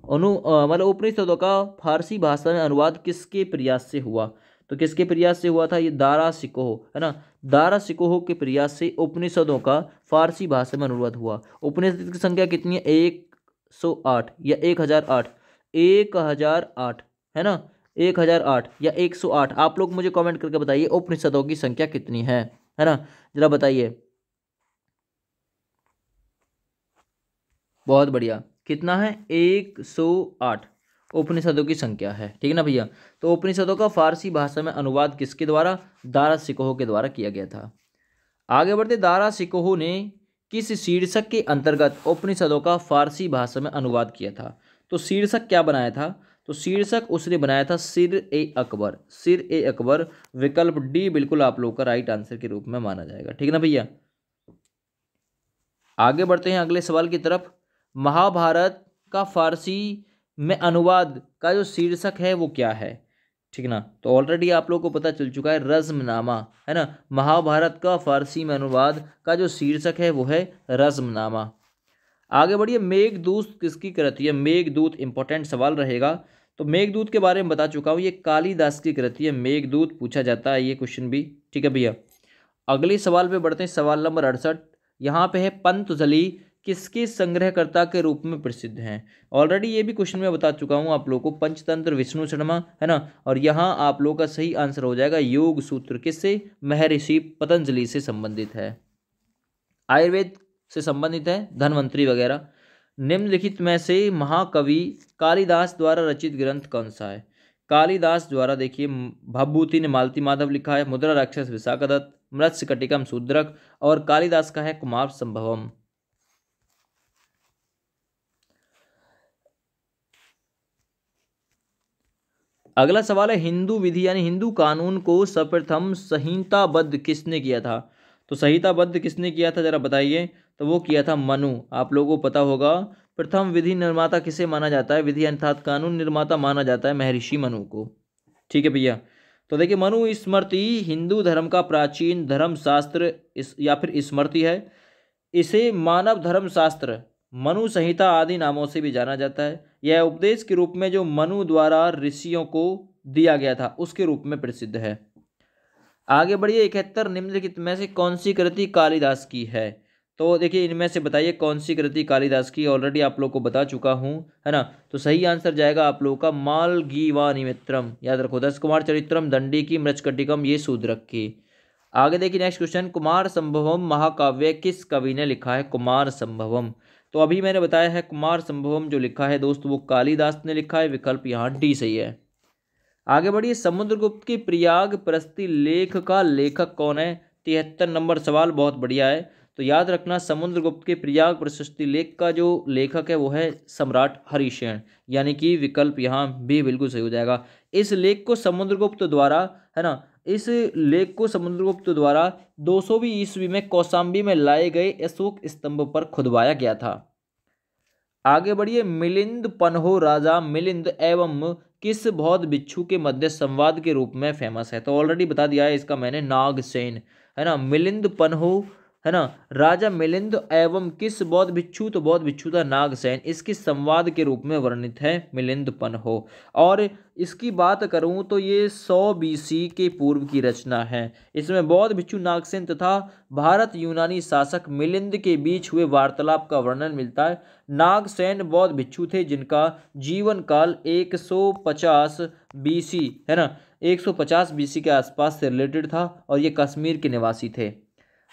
मतलब उपनिषदों का फारसी भाषा में अनुवाद किसके प्रयास से हुआ? तो किसके प्रयास से हुआ था? ये दारा शिकोह, है ना। दारा शिकोह के प्रयास से उपनिषदों का फारसी भाषा में अनुवाद हुआ। उपनिषद की संख्या कितनी है? 108 या 1008? 1008, है ना। 1008 या 108, आप लोग मुझे कमेंट करके बताइए उपनिषदों की संख्या कितनी है ना, जरा बताइए। बहुत बढ़िया, कितना है? 108 उपनिषदों की संख्या है, ठीक है ना भैया। तो उपनिषदों का फारसी भाषा में अनुवाद किसके द्वारा? दारा शिकोह के द्वारा किया गया था। आगे बढ़ते, दारा शिकोह ने किस शीर्षक के अंतर्गत उपनिषदों का फारसी भाषा में अनुवाद किया था? तो शीर्षक क्या बनाया था? तो शीर्षक उसने बनाया था सिर ए अकबर। सिर ए अकबर, विकल्प डी बिल्कुल आप लोग का राइट आंसर के रूप में माना जाएगा, ठीक है ना भैया। आगे बढ़ते हैं अगले सवाल की तरफ। महाभारत का फारसी में अनुवाद का जो शीर्षक है वो क्या है? ठीक ना, तो ऑलरेडी आप लोगों को पता चल चुका है, रज़्मनामा, है ना। महाभारत का फारसी में अनुवाद का जो शीर्षक है वो है रज़्मनामा। आगे बढ़िए, मेघदूत किसकी कृति है? मेघदूत इंपॉर्टेंट सवाल रहेगा। तो मेघदूत के बारे में बता चुका हूँ, ये कालिदास की कृति है। मेघदूत पूछा जाता है ये क्वेश्चन भी, ठीक है भैया। अगले सवाल पे बढ़ते हैं, सवाल नंबर 68। यहाँ पे है पंतजलि किसके संग्रहकर्ता के रूप में प्रसिद्ध हैं? ऑलरेडी ये भी क्वेश्चन मैं बता चुका हूँ आप लोगों को, पंचतंत्र विष्णु शर्मा, है ना। और यहाँ आप लोगों का सही आंसर हो जाएगा योग सूत्र, किससे? महर्षि पतंजलि से संबंधित है। आयुर्वेद से संबंधित है, धन्वंतरी वगैरह। निम्नलिखित में से महाकवि कालिदास द्वारा रचित ग्रंथ कौन सा है? कालिदास द्वारा देखिए, भभूति ने मालती माधव लिखा है, मुद्रा राक्षस विशाखदत्त, मत्स्यकटिकम शूद्रक, और कालिदास का है कुमार संभवम। अगला सवाल है, हिंदू विधि यानी हिंदू कानून को सर्वप्रथम संहिताबद्ध किसने किया था? तो संहिताबद्ध किसने किया था, जरा बताइए। तो वो किया था मनु, आप लोगों को पता होगा। प्रथम विधि निर्माता किसे माना जाता है? विधि अर्थात कानून निर्माता माना जाता है महर्षि मनु को, ठीक है भैया। तो देखिए, मनु स्मृति हिंदू धर्म का प्राचीन धर्म शास्त्र या फिर स्मृति है। इसे मानव धर्म शास्त्र, मनु संहिता आदि नामों से भी जाना जाता है। यह उपदेश के रूप में जो मनु द्वारा ऋषियों को दिया गया था उसके रूप में प्रसिद्ध है। आगे बढ़िए, 71 निम्नलिखित में से कौन सी कृति कालिदास की है? तो देखिए, इनमें से बताइए कौन सी कृति कालिदास की, ऑलरेडी आप लोग को बता चुका हूं, है ना। तो सही आंसर जाएगा आप लोगों का मालगीवानिमित्रम, याद रखो। 10 कुमार चरित्रम, दंडीकी, मृच्छकटिकम, ये शूद्रक की। आगे देखिए नेक्स्ट क्वेश्चन, कुमार संभवम महाकाव्य किस कवि ने लिखा है? कुमार संभवम, तो अभी मैंने बताया है कुमार संभवम जो लिखा है दोस्त वो कालिदास ने लिखा है, विकल्प यहाँ डी सही है। आगे बढ़िए, समुद्रगुप्त की प्रयाग प्रशस्ति लेख का लेखक कौन है? 73 नंबर सवाल, बहुत बढ़िया है। तो याद रखना, समुद्रगुप्त के प्रयाग प्रशस्ति लेख का जो लेखक है वो है सम्राट हरिशेन, यानी कि विकल्प यहाँ भी बिल्कुल सही हो जाएगा। इस लेख को समुद्रगुप्त द्वारा, है ना, इस लेख को समुद्रगुप्त द्वारा 200वीं ईस्वी में कौशाम्बी में लाए गए अशोक स्तंभ पर खुदवाया गया था। आगे बढ़िए, मिलिंद पन्हो राजा मिलिंद एवं किस बौद्ध भिक्षु के मध्य संवाद के रूप में फेमस है? तो ऑलरेडी बता दिया है इसका मैंने, नागसेन, है ना। मिलिंद पन्हो, है ना, राजा मिलिंद एवं किस बौद्ध भिक्षु? तो बौद्ध भिक्षु था नागसेन, इसके संवाद के रूप में वर्णित है मिलिंद पन्हो। और इसकी बात करूं तो ये 100 BC के पूर्व की रचना है। इसमें बौद्ध भिक्षु नागसेन तथा भारत यूनानी शासक मिलिंद के बीच हुए वार्तालाप का वर्णन मिलता है। नागसेन बौद्ध भिक्षु थे जिनका जीवन काल 150 BC, है ना, 150 BC के आसपास से रिलेटेड था, और ये कश्मीर के निवासी थे।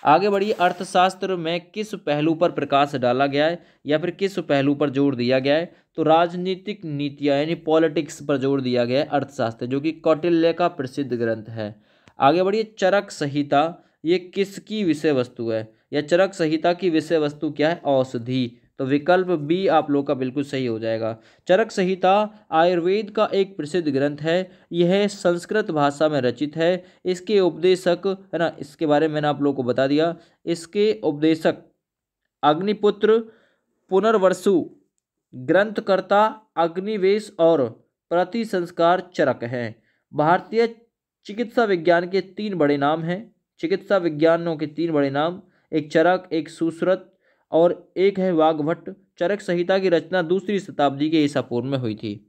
आगे बढ़िए, अर्थशास्त्र में किस पहलू पर प्रकाश डाला गया है या फिर किस पहलू पर जोर दिया गया है? तो राजनीतिक नीतियाँ यानी पॉलिटिक्स पर जोर दिया गया है अर्थशास्त्र, जो कि कौटिल्य का प्रसिद्ध ग्रंथ है। आगे बढ़िए, चरक संहिता ये किसकी विषय वस्तु है? या चरक संहिता की विषय वस्तु क्या है? औषधि, तो विकल्प बी आप लोग का बिल्कुल सही हो जाएगा। चरक संहिता आयुर्वेद का एक प्रसिद्ध ग्रंथ है, यह संस्कृत भाषा में रचित है। इसके उपदेशक, है ना, इसके बारे में मैंने आप लोग को बता दिया, इसके उपदेशक अग्निपुत्र, पुनर्वसु, ग्रंथकर्ता अग्निवेश और प्रतिसंस्कार चरक हैं। भारतीय चिकित्सा विज्ञान के 3 बड़े नाम हैं, चिकित्सा विज्ञानों के 3 बड़े नाम, एक चरक, एक सुश्रुत और एक है वाग्भट। चरक संहिता की रचना दूसरी शताब्दी के ईसा पूर्व में हुई थी।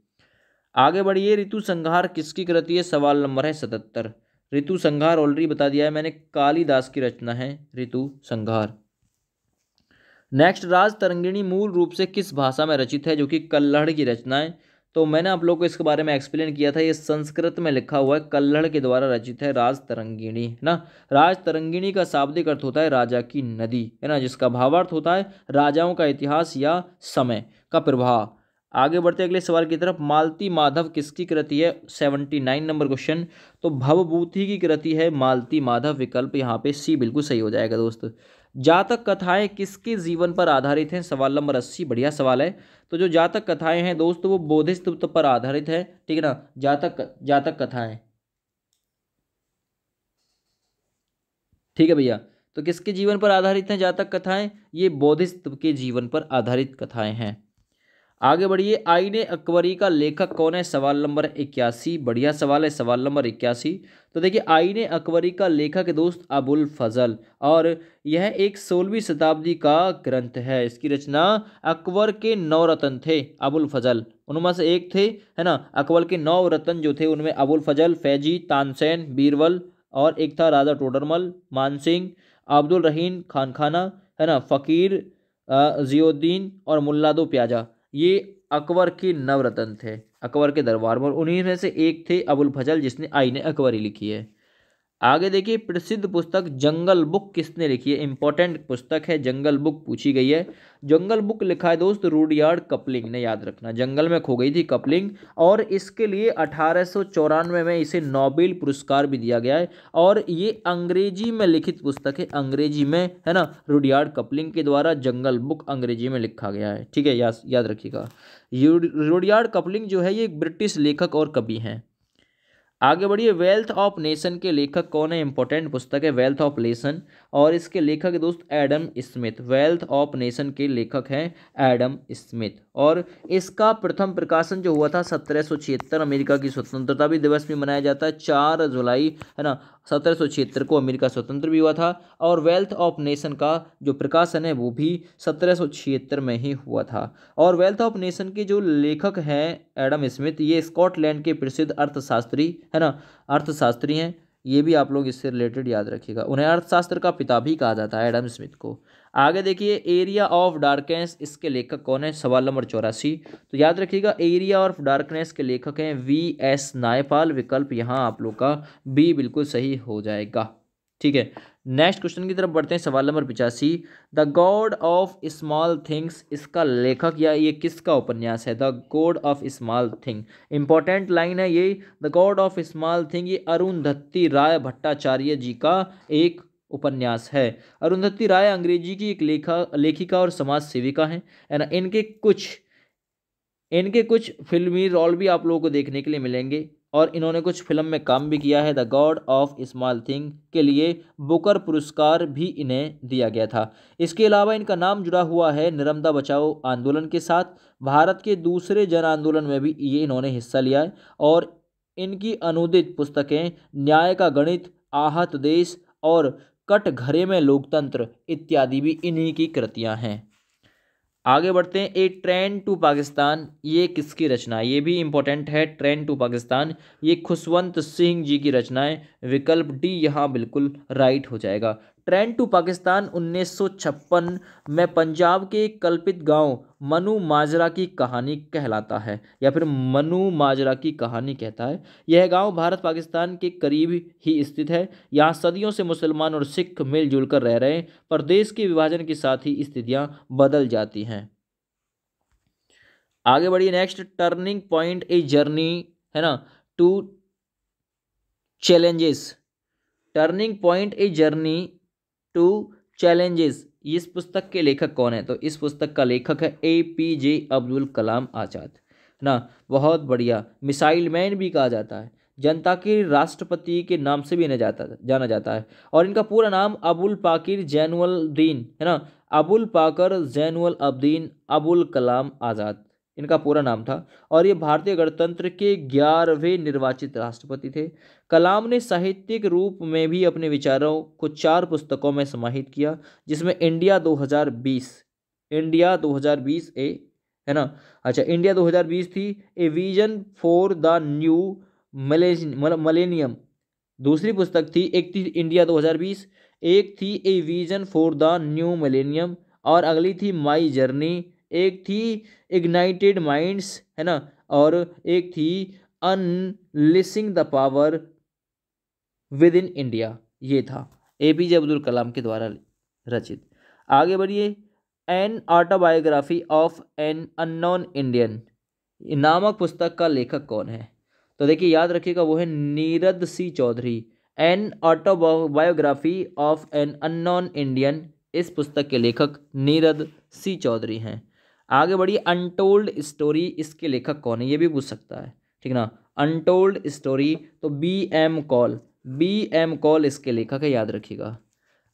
आगे बढ़िए, ऋतु संहार किसकी कृति है? सवाल नंबर है 77। ऋतु संहार ऑलरेडी बता दिया है मैंने, कालिदास की रचना है ऋतु संहार। नेक्स्ट, राज तरंगिणी मूल रूप से किस भाषा में रचित है? जो कि कल्हड़ की रचना है। तो मैंने आप लोग को इसके बारे में एक्सप्लेन किया था, ये संस्कृत में लिखा हुआ है, कल्हड़ के द्वारा रचित है राज तरंगिणी, है ना। राज तरंगिणी का शाब्दिक अर्थ होता है राजा की नदी, है ना, जिसका भावार्थ होता है राजाओं का इतिहास या समय का प्रभाव। आगे बढ़ते अगले सवाल की तरफ। मालती माधव किसकी कृति है? 79 नंबर क्वेश्चन। तो भवभूति की कृति है मालती माधव। विकल्प यहाँ पे सी बिल्कुल सही हो जाएगा दोस्त। जातक कथाएं किसके जीवन पर आधारित हैं? सवाल नंबर 80। बढ़िया सवाल है। तो जो जातक कथाएं हैं दोस्त वो बोधिसत्व पर आधारित है, ठीक है ना। जातक कथाएं, ठीक है भैया। तो किसके जीवन पर आधारित हैं जातक कथाएं? ये बोधिसत्व के जीवन पर आधारित कथाएं हैं। आगे बढ़िए, आईने अकबरी का लेखक कौन है? सवाल नंबर 81। बढ़िया सवाल है, सवाल नंबर 81। तो देखिए, आईने अकबरी का लेखक है दोस्त अबुल फजल, और यह एक 16वीं शताब्दी का ग्रंथ है। इसकी रचना अकबर के 9 रत्न थे, अबुल फजल उनमें से एक थे, है ना। अकबर के 9 रत्न जो थे उनमें अबुल फजल, फैजी, तानसेन, बीरबल, और एक था राजा टोडरमल, मानसिंह, अब्दुल रहीम खानखाना, है ना, फकीर जियोद्दीन और मुल्ला दो प्याजा। ये अकबर के नवरत्न थे अकबर के दरबार में, उन्हीं में से एक थे अबुल फजल जिसने आईने अकबरी लिखी है। आगे देखिए, प्रसिद्ध पुस्तक जंगल बुक किसने लिखी है? इंपॉर्टेंट पुस्तक है जंगल बुक, पूछी गई है। जंगल बुक लिखा है दोस्त रुडयार्ड कपलिंग ने, याद रखना। जंगल में खो गई थी कपलिंग, और इसके लिए 1894 में इसे नोबेल पुरस्कार भी दिया गया है। और ये अंग्रेजी में लिखित पुस्तक है, अंग्रेजी में, है ना। रुडयार्ड कपलिंग के द्वारा जंगल बुक अंग्रेजी में लिखा गया है, ठीक है, याद रखिएगा। रुडयार्ड कपलिंग जो है ये एक ब्रिटिश लेखक और कवि हैं। आगे बढ़िए, वेल्थ ऑफ नेशन के लेखक कौन है? इंपॉर्टेंट पुस्तक है वेल्थ ऑफ नेशन, और इसके लेखक दोस्त Adam Smith. Wealth of nation के लेखक हैं एडम स्मिथ, और इसका प्रथम प्रकाशन जो हुआ था 1776। अमेरिका की स्वतंत्रता भी दिवस भी मनाया जाता है 4 जुलाई, है ना। 1776 को अमेरिका स्वतंत्र भी हुआ था, और वेल्थ ऑफ नेशन का जो प्रकाशन है वो भी 1776 में ही हुआ था। और वेल्थ ऑफ नेशन के जो लेखक हैं एडम स्मिथ, ये स्कॉटलैंड के प्रसिद्ध अर्थशास्त्री, है ना, अर्थशास्त्री हैं। ये भी आप लोग इससे रिलेटेड याद रखिएगा, उन्हें अर्थशास्त्र का पिता भी कहा जाता है एडम स्मिथ को। आगे देखिए, एरिया ऑफ डार्कनेस, इसके लेखक कौन है? सवाल नंबर 84। तो याद रखिएगा, एरिया ऑफ डार्कनेस के लेखक हैं V.S. नायपाल। विकल्प यहाँ आप लोग का बी बिल्कुल सही हो जाएगा, ठीक है। नेक्स्ट क्वेश्चन की तरफ बढ़ते हैं, सवाल number 85। The God of small things, इसका लेखक या ये किसका उपन्यास है? The God of small thing, important line है ये। The God of small thing ये अरुंधति राय भट्टाचार्य जी का एक उपन्यास है। अरुंधति राय अंग्रेजी की एक लेखिका और समाज सेविका है ना। इनके कुछ फिल्मी रोल भी आप लोगों को देखने के लिए मिलेंगे, और इन्होंने कुछ फिल्म में काम भी किया है। The God of small thing के लिए बुकर पुरस्कार भी इन्हें दिया गया था। इसके अलावा इनका नाम जुड़ा हुआ है नर्मदा बचाओ आंदोलन के साथ। भारत के दूसरे जन आंदोलन में भी ये इन्होंने हिस्सा लिया है, और इनकी अनुदित पुस्तकें न्याय का गणित, आहत देश और कटघरे में लोकतंत्र इत्यादि भी इन्हीं की कृतियां हैं। आगे बढ़ते हैं, ए ट्रेन टू पाकिस्तान, ये किसकी रचना है? ये भी इंपॉर्टेंट है। ट्रेन टू पाकिस्तान ये खुशवंत सिंह जी की रचना है। विकल्प डी यहाँ बिल्कुल राइट हो जाएगा। ट्रेन टू पाकिस्तान 1956 में पंजाब के एक कल्पित गांव मनु माजरा की कहानी कहलाता है, या फिर मनु माजरा की कहानी कहता है। यह गांव भारत पाकिस्तान के करीब ही स्थित है। यहाँ सदियों से मुसलमान और सिख मिलजुल कर रह रहे हैं, पर देश के विभाजन के साथ ही स्थितियां बदल जाती हैं। आगे बढ़िए, next, turning point a journey, है ना, to challenges. Turning point a journey to challenges, इस पुस्तक के लेखक कौन है? तो इस पुस्तक का लेखक है APJ अब्दुल कलाम आजाद, ना। बहुत बढ़िया, मिसाइल मैन भी कहा जाता है, जनता के राष्ट्रपति के नाम से भी इन्हें जाना जाता है। और इनका पूरा नाम अबुल पाकिर जैनुअलदीन, है ना, अबुल पाकर जैनुअल अब्दीन अबुल कलाम आज़ाद इनका पूरा नाम था। और ये भारतीय गणतंत्र के 11वें निर्वाचित राष्ट्रपति थे। कलाम ने साहित्यिक रूप में भी अपने विचारों को 4 पुस्तकों में समाहित किया, जिसमें इंडिया 2020, इंडिया 2020 ए, है ना। अच्छा, इंडिया 2020 थी a vision for the new millennium. दूसरी पुस्तक थी, एक थी इंडिया 2020, एक थी a vision for the new millennium, और अगली थी माई जर्नी, एक थी इग्नाइटेड माइंड्स, है ना, और एक थी unleashing the power within India. ये था एपीजे अब्दुल कलाम के द्वारा रचित। आगे बढ़िए, N autobiography of an unknown Indian नामक पुस्तक का लेखक कौन है? तो देखिए याद रखिएगा, वो है Nirad C Chaudhuri. An autobiography of an unknown Indian, इस पुस्तक के लेखक नीरद सी चौधरी हैं। आगे बढ़िए, अनटोल्ड स्टोरी, इसके लेखक कौन है? ये भी पूछ सकता है, ठीक ना। अनटोल्ड स्टोरी तो बी एम कॉल इसके लेखक है, याद रखिएगा।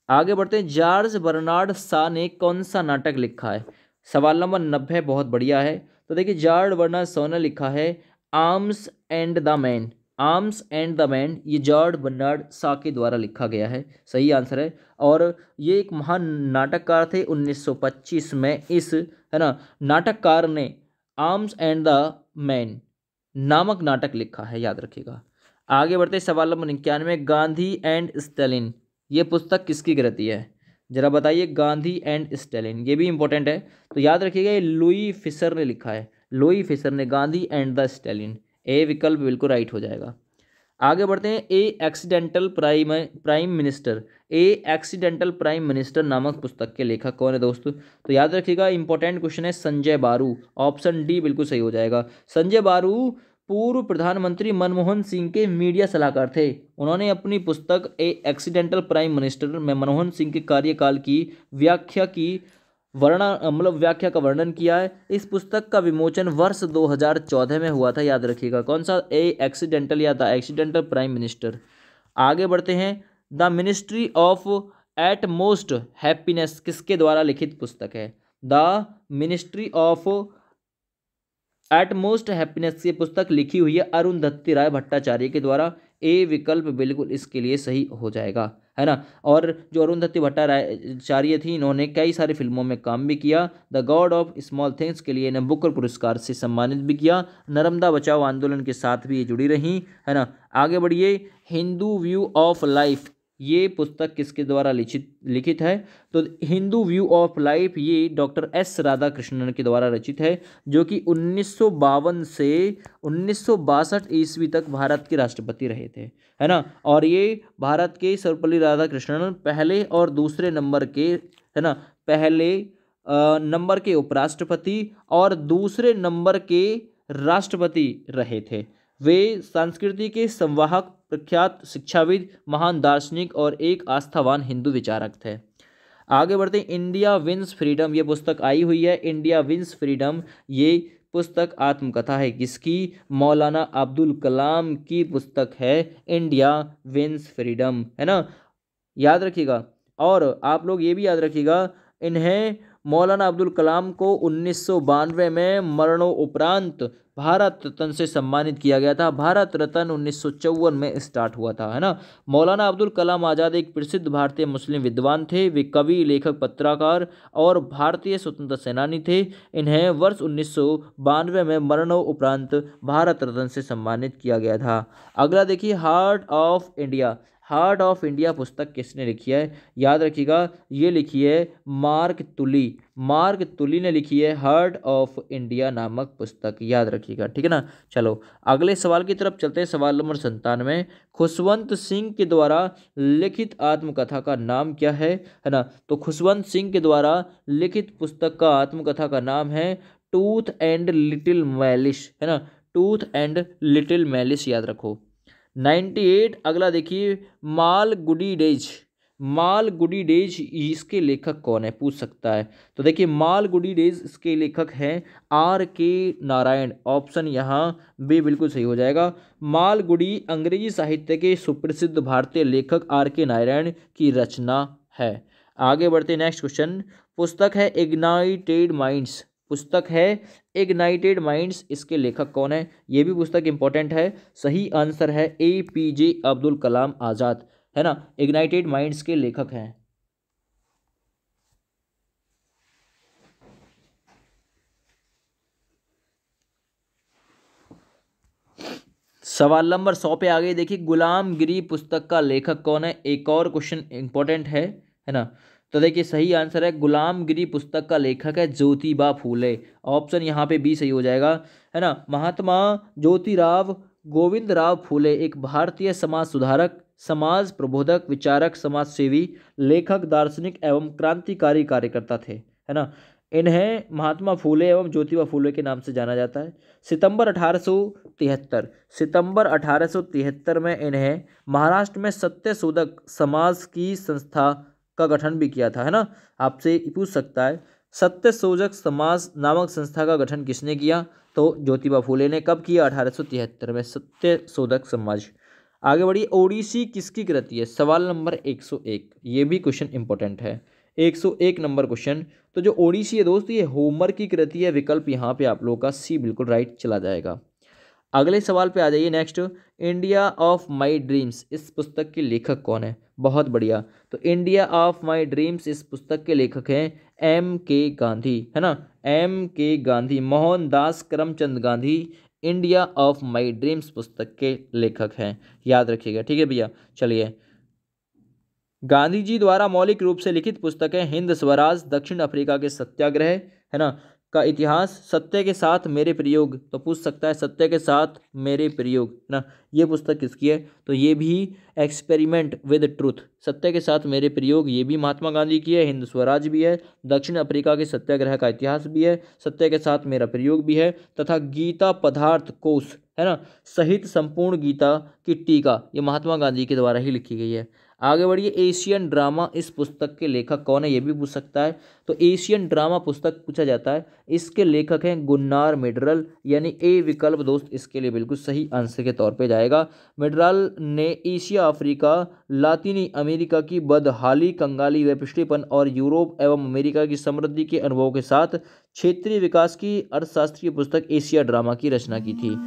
आगे बढ़ते हैं, जॉर्ज बर्नार्ड शॉ ने कौन सा नाटक लिखा है? सवाल नंबर 90 बहुत बढ़िया है। तो देखिए, जॉर्ज बर्नार्ड शॉ ने लिखा है arms and the man. Arms and the man, ये जॉर्ज बर्नार्ड शॉ के द्वारा लिखा गया है, सही आंसर है। और ये एक महान नाटककार थे। 1925 में इस, है ना, नाटककार ने आर्म्स एंड द मैन नामक नाटक लिखा है, याद रखिएगा। आगे बढ़ते सवाल नंबर 91, गांधी एंड स्टालिन, ये पुस्तक किसकी कृति है? जरा बताइए, गांधी एंड स्टालिन, ये भी इंपॉर्टेंट है, तो याद रखिएगा ये लुई फिशर ने लिखा है। लुई फिशर ने गांधी एंड द स्टालिन, ए विकल्प बिल्कुल राइट हो जाएगा। आगे बढ़ते हैं, ए एक्सीडेंटल प्राइम मिनिस्टर नामक पुस्तक के लेखक कौन है दोस्तों? तो याद रखिएगा, इंपॉर्टेंट क्वेश्चन है, संजय बारू। ऑप्शन डी बिल्कुल सही हो जाएगा। संजय बारू पूर्व प्रधानमंत्री मनमोहन सिंह के मीडिया सलाहकार थे। उन्होंने अपनी पुस्तक ए एक्सीडेंटल प्राइम मिनिस्टर में मनमोहन सिंह के कार्यकाल की व्याख्या का वर्णन किया है। इस पुस्तक का विमोचन वर्ष 2014 में हुआ था, याद रखिएगा। कौन सा? ए एक्सीडेंटल या द एक्सीडेंटल प्राइम मिनिस्टर। आगे बढ़ते हैं, the ministry of utmost happiness किसके द्वारा लिखित पुस्तक है? The ministry of utmost happiness, ये पुस्तक लिखी हुई है अरुंधति राय भट्टाचार्य के द्वारा। ए विकल्प बिल्कुल इसके लिए सही हो जाएगा, है ना। और जो अरुंधति भट्टाचार्य थी, इन्होंने कई सारी फिल्मों में काम भी किया। The God of small things के लिए इन्हें बुकर पुरस्कार से सम्मानित भी किया। नर्मदा बचाओ आंदोलन के साथ भी ये जुड़ी रही, है ना। आगे बढ़िए, हिंदू व्यू ऑफ लाइफ, ये पुस्तक किसके द्वारा लिखित है? तो हिंदू व्यू ऑफ लाइफ ये डॉक्टर एस राधाकृष्णन के द्वारा रचित है, जो कि 1952 से 1962 ईस्वी तक भारत के राष्ट्रपति रहे थे, है ना। और ये भारत के सर्वपल्ली राधाकृष्णन पहले और दूसरे नंबर के, है ना, पहले नंबर के उपराष्ट्रपति और दूसरे नंबर के राष्ट्रपति रहे थे। वे संस्कृति के संवाहक, प्रख्यात शिक्षाविद, महान दार्शनिक और एक आस्थावान हिंदू विचारक थे। आगे बढ़ते हैं, इंडिया विंस फ्रीडम, ये पुस्तक आई हुई है। इंडिया विंस फ्रीडम, ये पुस्तक आत्मकथा है किसकी? मौलाना अब्दुल कलाम की पुस्तक है इंडिया विंस फ्रीडम, है ना, याद रखिएगा। और आप लोग ये भी याद रखिएगा, इन्हें मौलाना अब्दुल कलाम को 1992 में मरणोपरांत भारत रत्न से सम्मानित किया गया था। भारत रत्न 1954 में स्टार्ट हुआ था, है ना। मौलाना अब्दुल कलाम आज़ाद एक प्रसिद्ध भारतीय मुस्लिम विद्वान थे। वे कवि, लेखक, पत्रकार और भारतीय स्वतंत्रता सेनानी थे। इन्हें वर्ष 1992 में मरणोपरांत भारत रत्न से सम्मानित किया गया था। अगला देखिए, heart of India. Heart of India पुस्तक किसने लिखी है? याद रखिएगा, ये लिखी है मार्क तुली। मार्क तुली ने लिखी है हार्ट ऑफ इंडिया नामक पुस्तक, याद रखिएगा, ठीक है ना। चलो अगले सवाल की तरफ चलते हैं। सवाल नंबर 97, खुशवंत सिंह के द्वारा लिखित आत्मकथा का नाम क्या है ना। तो खुशवंत सिंह के द्वारा लिखित पुस्तक का आत्मकथा का नाम है टूथ एंड लिटिल मैलिश, है ना, टूथ एंड लिटिल मैलिश, याद रखो। 98, अगला देखिए, माल गुडी डेज। माल गुडी डेज इसके लेखक कौन है, पूछ सकता है। तो देखिए, माल गुडी डेज इसके लेखक हैं R.K. नारायण। ऑप्शन यहाँ बी बिल्कुल सही हो जाएगा। माल गुडी अंग्रेजी साहित्य के सुप्रसिद्ध भारतीय लेखक R.K. नारायण की रचना है। आगे बढ़ते नेक्स्ट क्वेश्चन। पुस्तक है इग्नाइटेड माइंड्स। पुस्तक है इग्नाइटेड माइंड्स, इसके लेखक कौन है? ये भी पुस्तक इंपॉर्टेंट है। सही आंसर है APJ अब्दुल कलाम आज़ाद, है ना, इग्नाइटेड माइंड्स के लेखक हैं। सवाल नंबर 100 पे आगे देखिए, गुलामगिरी पुस्तक का लेखक कौन है। एक और क्वेश्चन इंपॉर्टेंट है ना। तो देखिए सही आंसर है गुलामगिरी पुस्तक का लेखक है ज्योतिबा फूले। ऑप्शन यहाँ पे बी सही हो जाएगा, है ना। महात्मा ज्योतिराव गोविंद राव फूले एक भारतीय समाज सुधारक, समाज प्रबोधक, विचारक, समाज सेवी, लेखक, दार्शनिक एवं क्रांतिकारी कार्यकर्ता थे, है ना। इन्हें महात्मा फूले एवं ज्योतिबा फूले के नाम से जाना जाता है। सितंबर 1873 में इन्हें महाराष्ट्र में सत्यशोधक समाज की संस्था का गठन भी किया था, है ना। आपसे पूछ सकता है सत्यशोधक समाज नामक संस्था का गठन किसने किया, तो ज्योतिबा फूले ने। कब किया, 1873 में, सत्यशोधक समाज। आगे बढ़िए, ओडिसी किसकी कृति है। सवाल नंबर 101, ये भी क्वेश्चन इंपॉर्टेंट है, 101 नंबर क्वेश्चन। तो जो ओडिसी है दोस्त, ये होमर की कृति है। विकल्प यहाँ पे आप लोगों का सी बिल्कुल राइट चला जाएगा। अगले सवाल पे आ जाइए next, India of my dreams इस पुस्तक के लेखक कौन है। बहुत बढ़िया, तो इंडिया ऑफ माई ड्रीम्स इस पुस्तक के लेखक हैं M.K. गांधी, है ना। M.K. Gandhi, Mohandas Karamchand Gandhi India of my dreams पुस्तक के लेखक हैं, याद रखिएगा, ठीक है भैया। चलिए, गांधी जी द्वारा मौलिक रूप से लिखित पुस्तकें हिंद स्वराज, दक्षिण अफ्रीका के सत्याग्रह, है ना, का इतिहास, सत्य के साथ मेरे प्रयोग। तो पूछ सकता है सत्य के साथ मेरे प्रयोग, है ना, ये पुस्तक किसकी है, तो ये भी एक्सपेरिमेंट विद ट्रूथ, सत्य के साथ मेरे प्रयोग, ये भी महात्मा गांधी की है। हिंद स्वराज भी है, दक्षिण अफ्रीका के सत्याग्रह का इतिहास भी है, सत्य के साथ मेरा प्रयोग भी है, तथा गीता पदार्थ कोश, है ना, सहित संपूर्ण गीता की टीका, ये महात्मा गांधी के द्वारा ही लिखी गई है। आगे बढ़िए, एशियन ड्रामा इस पुस्तक के लेखक कौन है, ये भी पूछ सकता है। तो एशियन ड्रामा पुस्तक पूछा जाता है, इसके लेखक हैं गुन्नार मिडरल, यानी ए विकल्प दोस्त इसके लिए बिल्कुल सही आंसर के तौर पे जाएगा। मिडरल ने एशिया, अफ्रीका, लातीनी अमेरिका की बदहाली, कंगाली व पिछड़ेपन और यूरोप एवं अमेरिका की समृद्धि के अनुभवों के साथ क्षेत्रीय विकास की अर्थशास्त्रीय पुस्तक एशिया ड्रामा की रचना की थी।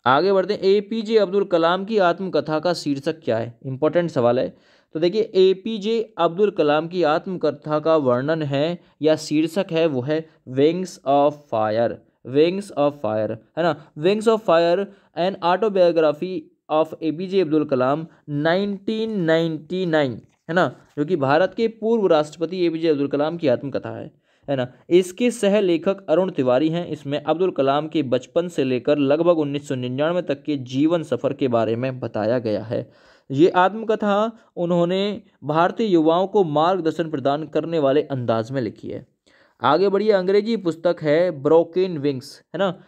आगे बढ़ते हैं, APJ अब्दुल कलाम की आत्मकथा का शीर्षक क्या है। इंपॉर्टेंट सवाल है। तो देखिए, APJ अब्दुल कलाम की आत्मकथा का वर्णन है या शीर्षक है, वो है wings of fire. Wings of fire, है ना, wings of fire an autobiography of APJ Abdul Kalam 1999, है ना, जो कि भारत के पूर्व राष्ट्रपति APJ अब्दुल कलाम की आत्मकथा है ना। इसके सह लेखक अरुण तिवारी हैं। इसमें अब्दुल कलाम के बचपन से लेकर लगभग 1999 तक के जीवन सफर के बारे में बताया गया है। ये आत्मकथा उन्होंने भारतीय युवाओं को मार्गदर्शन प्रदान करने वाले अंदाज में लिखी है। आगे बढ़िए, अंग्रेजी पुस्तक है ब्रोकन विंग्स, है ना।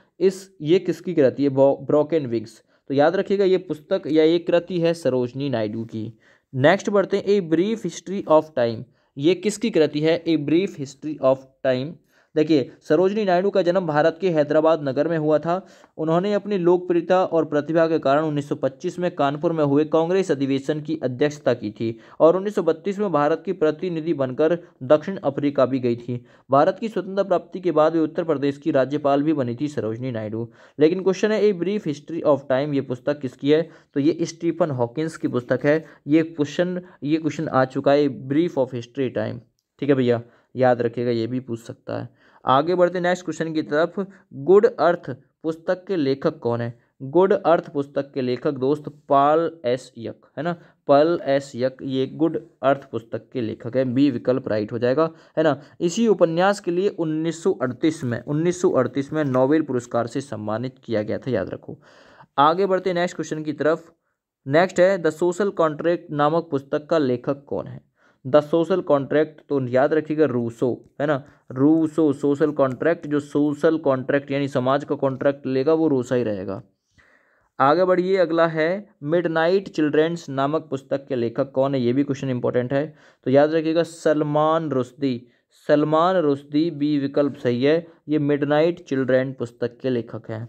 ये किसकी कृति है, ब्रोकन विंग्स। तो याद रखिएगा, ये पुस्तक या ये कृति है सरोजनी नायडू की। नेक्स्ट बढ़ते हैं, a brief history of time, ये किसकी कृति है, a brief history of time. देखिए, सरोजनी नायडू का जन्म भारत के हैदराबाद नगर में हुआ था। उन्होंने अपनी लोकप्रियता और प्रतिभा के कारण 1925 में कानपुर में हुए कांग्रेस अधिवेशन की अध्यक्षता की थी और 1932 में भारत की प्रतिनिधि बनकर दक्षिण अफ्रीका भी गई थी। भारत की स्वतंत्रता प्राप्ति के बाद वे उत्तर प्रदेश की राज्यपाल भी बनी थी सरोजनी नायडू। लेकिन क्वेश्चन है, a brief history of time, ये पुस्तक किसकी है, तो ये स्टीफन हॉकिंस की पुस्तक है। ये क्वेश्चन आ चुका है, ब्रीफ ऑफ हिस्ट्री टाइम, ठीक है भैया, याद रखिएगा, ये भी पूछ सकता है। आगे बढ़ते नेक्स्ट क्वेश्चन की तरफ, गुड अर्थ पुस्तक के लेखक कौन है। गुड अर्थ पुस्तक के लेखक दोस्त पॉल एस यक, है ना, पॉल एस यक, ये गुड अर्थ पुस्तक के लेखक है। बी विकल्प राइट हो जाएगा, है ना। इसी उपन्यास के लिए 1938 में नोबेल पुरस्कार से सम्मानित किया गया था, याद रखो। आगे बढ़ते नेक्स्ट क्वेश्चन की तरफ। नेक्स्ट है, द सोशल कॉन्ट्रैक्ट नामक पुस्तक का लेखक कौन है। द सोशल कॉन्ट्रैक्ट, तो याद रखिएगा रूसो, है ना, रूसो। सोशल कॉन्ट्रैक्ट, जो सोशल कॉन्ट्रैक्ट यानी समाज का कॉन्ट्रैक्ट लेगा वो रूसा ही रहेगा। आगे बढ़िए, अगला है, मिडनाइट चिल्ड्रंस नामक पुस्तक के लेखक कौन है, ये भी क्वेश्चन इंपॉर्टेंट है। तो याद रखिएगा सलमान रुश्दी, सलमान रुश्दी, बी विकल्प सही है, ये मिडनाइट चिल्ड्रन पुस्तक के लेखक हैं।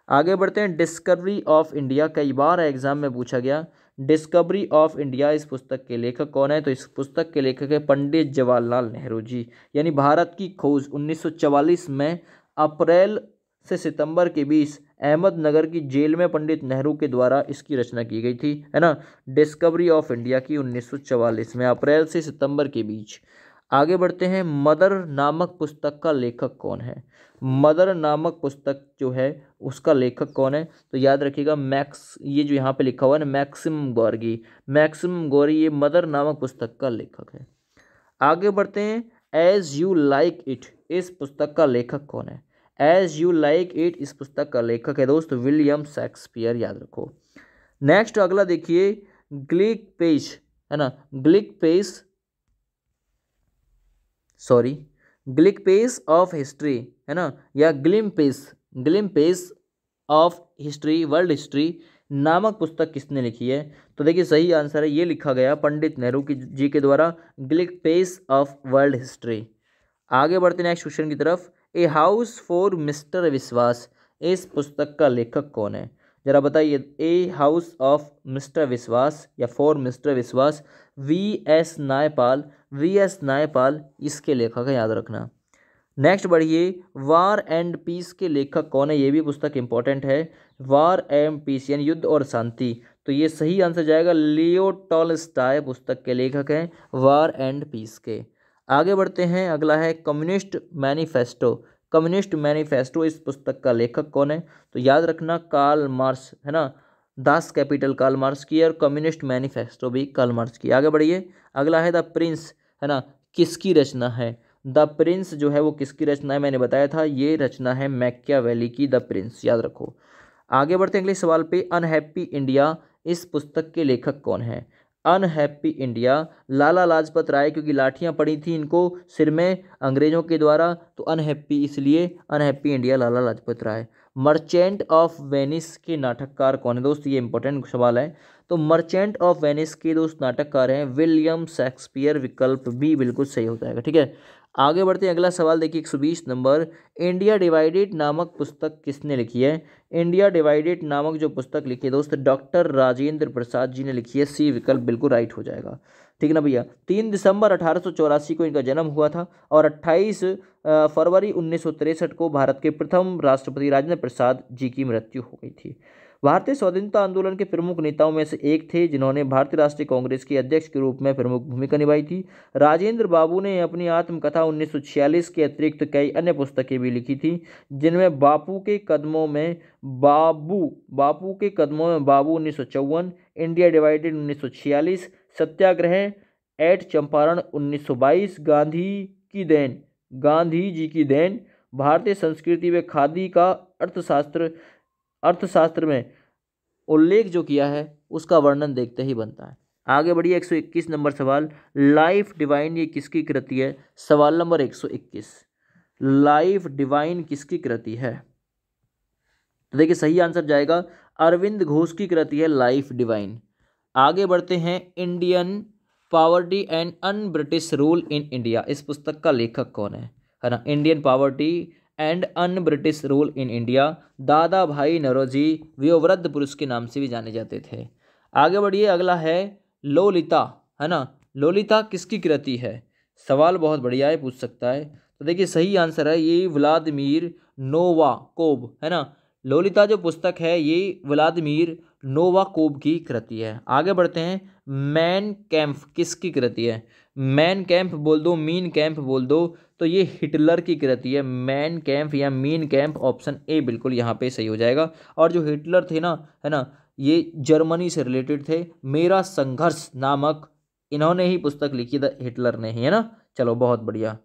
आगे बढ़ते हैं, डिस्कवरी ऑफ इंडिया, कई बार एग्जाम में पूछा गया। डिस्कवरी ऑफ इंडिया इस पुस्तक के लेखक कौन है, तो इस पुस्तक के लेखक है पंडित जवाहरलाल नेहरू जी, यानी भारत की खोज 1944 में अप्रैल से सितंबर के बीच अहमदनगर की जेल में पंडित नेहरू के द्वारा इसकी रचना की गई थी, है ना। डिस्कवरी ऑफ इंडिया की 1944 में अप्रैल से सितंबर के बीच। आगे बढ़ते हैं, मदर नामक पुस्तक का लेखक कौन है? मदर नामक पुस्तक जो है उसका लेखक कौन है? तो याद रखिएगा मैक्स, ये जो यहाँ पे लिखा हुआ है ना, मैक्सिम गोर्की। मैक्सिम गोर्की ये मदर नामक पुस्तक का लेखक है। आगे बढ़ते हैं, एज यू लाइक इट इस पुस्तक का लेखक कौन है? एज यू लाइक इट इस पुस्तक का लेखक है दोस्त विलियम शेक्सपियर, याद रखो। नेक्स्ट अगला देखिए, ग्लिक पेज है ना, ग्लिक पेज सॉरी ग्लिक पेज ऑफ हिस्ट्री है ना, या glimpses of history, world history नामक पुस्तक किसने लिखी है? तो देखिए सही आंसर है, ये लिखा गया पंडित नेहरू की जी के द्वारा, ग्लिक पेज ऑफ वर्ल्ड हिस्ट्री। आगे बढ़ते नेक्स्ट क्वेश्चन की तरफ, ए हाउस फॉर मिस्टर विश्वास इस पुस्तक का लेखक कौन है? जरा बताइए, ए हाउस ऑफ मिस्टर विश्वास या फॉर मिस्टर विश्वास, वी एस नायपाल इसके लेखक है, याद रखना। नेक्स्ट बढ़िए, वार एंड पीस के लेखक कौन है? ये भी पुस्तक इंपॉर्टेंट है, वार एंड पीस यानी युद्ध और शांति। तो ये सही आंसर जाएगा, लियो टॉल्स्टॉय पुस्तक के लेखक हैं वार एंड पीस के। आगे बढ़ते हैं, अगला है कम्युनिस्ट मैनिफेस्टो। कम्युनिस्ट मैनिफेस्टो इस पुस्तक का लेखक कौन है? तो याद रखना कार्ल मार्क्स है ना, दास कैपिटल कार्ल मार्क्स की और कम्युनिस्ट मैनिफेस्टो भी कार्ल मार्क्स की। आगे बढ़िए, अगला है द प्रिंस है ना, किसकी रचना है? द प्रिंस जो है वो किसकी रचना है? मैंने बताया था ये रचना है मैकियावेली की, द प्रिंस, याद रखो। आगे बढ़ते हैं अगले सवाल पे, अनहैप्पी इंडिया इस पुस्तक के लेखक कौन है? अनहैप्पी इंडिया, लाला लाजपत राय, क्योंकि लाठियां पड़ी थी इनको सिर में अंग्रेजों के द्वारा, तो अनहैप्पी इसलिए unhappy India Lala Lajpat Rai. Merchant of Venice के नाटककार कौन है दोस्त? ये इंपॉर्टेंट सवाल है। तो मर्चेंट ऑफ वेनिस के दोस्त नाटककार हैं विलियम शेक्सपियर, विकल्प बी बिल्कुल सही हो जाएगा। ठीक है, आगे बढ़ते हैं, अगला सवाल देखिए 120 नंबर, इंडिया डिवाइडेड नामक पुस्तक किसने लिखी है? इंडिया डिवाइडेड नामक जो पुस्तक लिखी है दोस्त डॉक्टर राजेंद्र प्रसाद जी ने लिखी है, सी विकल्प बिल्कुल राइट हो जाएगा। ठीक है ना भैया, 3 दिसंबर 1884 को इनका जन्म हुआ था और 28 फरवरी 1963 को भारत के प्रथम राष्ट्रपति राजेंद्र प्रसाद जी की मृत्यु हो गई थी। भारतीय स्वतंत्रता आंदोलन के प्रमुख नेताओं में से एक थे जिन्होंने भारतीय राष्ट्रीय कांग्रेस के अध्यक्ष के रूप में प्रमुख भूमिका निभाई थी। राजेंद्र बाबू ने अपनी आत्मकथा 1946 के अतिरिक्त कई अन्य पुस्तकें भी लिखी थी, जिनमें बापू के कदमों में बाबू 1954, इंडिया डिवाइडेड 1946, सत्याग्रह एट चंपारण 1922, गांधी जी की देन, भारतीय संस्कृति व खादी का अर्थशास्त्र में उल्लेख जो किया है उसका वर्णन देखते ही बनता है। आगे बढ़िए 121 नंबर सवाल, लाइफ डिवाइन ये किसकी कृति है? सवाल नंबर 121, लाइफ डिवाइन किसकी कृति है? तो देखिए सही आंसर जाएगा अरविंद घोष की कृति है लाइफ डिवाइन। आगे बढ़ते हैं, Indian poverty and un British rule in India इस पुस्तक का लेखक कौन है ना? Indian poverty and un British rule in India, दादा भाई नौरोजी वयोवृद्ध पुरुष के नाम से भी जाने जाते थे। आगे बढ़िए, अगला है लोलिता है ना, लोलिता किसकी कृति है? सवाल बहुत बढ़िया है, पूछ सकता है। तो देखिए सही आंसर है ये व्लादिमीर नोवाकोव है ना, लोलिता जो पुस्तक है ये व्लादिमीर नोवाकोव की कृति है। आगे बढ़ते हैं, मैन कैम्प किसकी कृति है? मैन कैम्प बोल दो, मीन कैम्प बोल दो, तो ये हिटलर की कृति है। मैन कैम्प या मीन कैम्प, ऑप्शन ए बिल्कुल यहाँ पे सही हो जाएगा। और जो हिटलर थे ना है ना, ये जर्मनी से रिलेटेड थे। मेरा संघर्ष नामक इन्होंने ही पुस्तक लिखी था, हिटलर ने ही, है ना। चलो बहुत बढ़िया,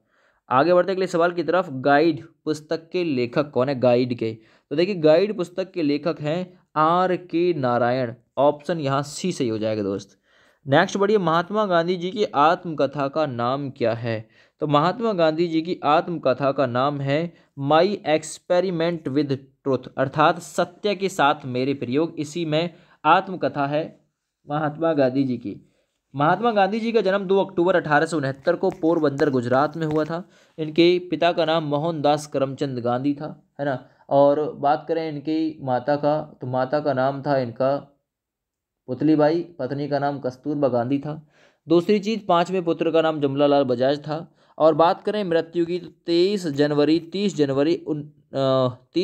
आगे बढ़ते अगले सवाल की तरफ। गाइड पुस्तक के लेखक कौन है? गाइड के, तो देखिए गाइड पुस्तक के लेखक हैं आर के नारायण, ऑप्शन यहाँ सी सही हो जाएगा दोस्त। नेक्स्ट बढ़िए, महात्मा गांधी जी की आत्मकथा का नाम क्या है? तो महात्मा गांधी जी की आत्मकथा का नाम है माई एक्सपेरिमेंट विद ट्रुथ, अर्थात सत्य के साथ मेरे प्रयोग। इसी में आत्मकथा है महात्मा गांधी जी की। महात्मा गांधी जी का जन्म 2 अक्टूबर 1869 को पोरबंदर गुजरात में हुआ था। इनके पिता का नाम मोहनदास करमचंद गांधी था, है ना। और बात करें इनकी माता का, तो माता का नाम था इनका पुतलीबाई, पत्नी का नाम कस्तूरबा गांधी था। दूसरी चीज़, 5वें पुत्र का नाम जमनालाल बजाज था। और बात करें मृत्यु की, तो 30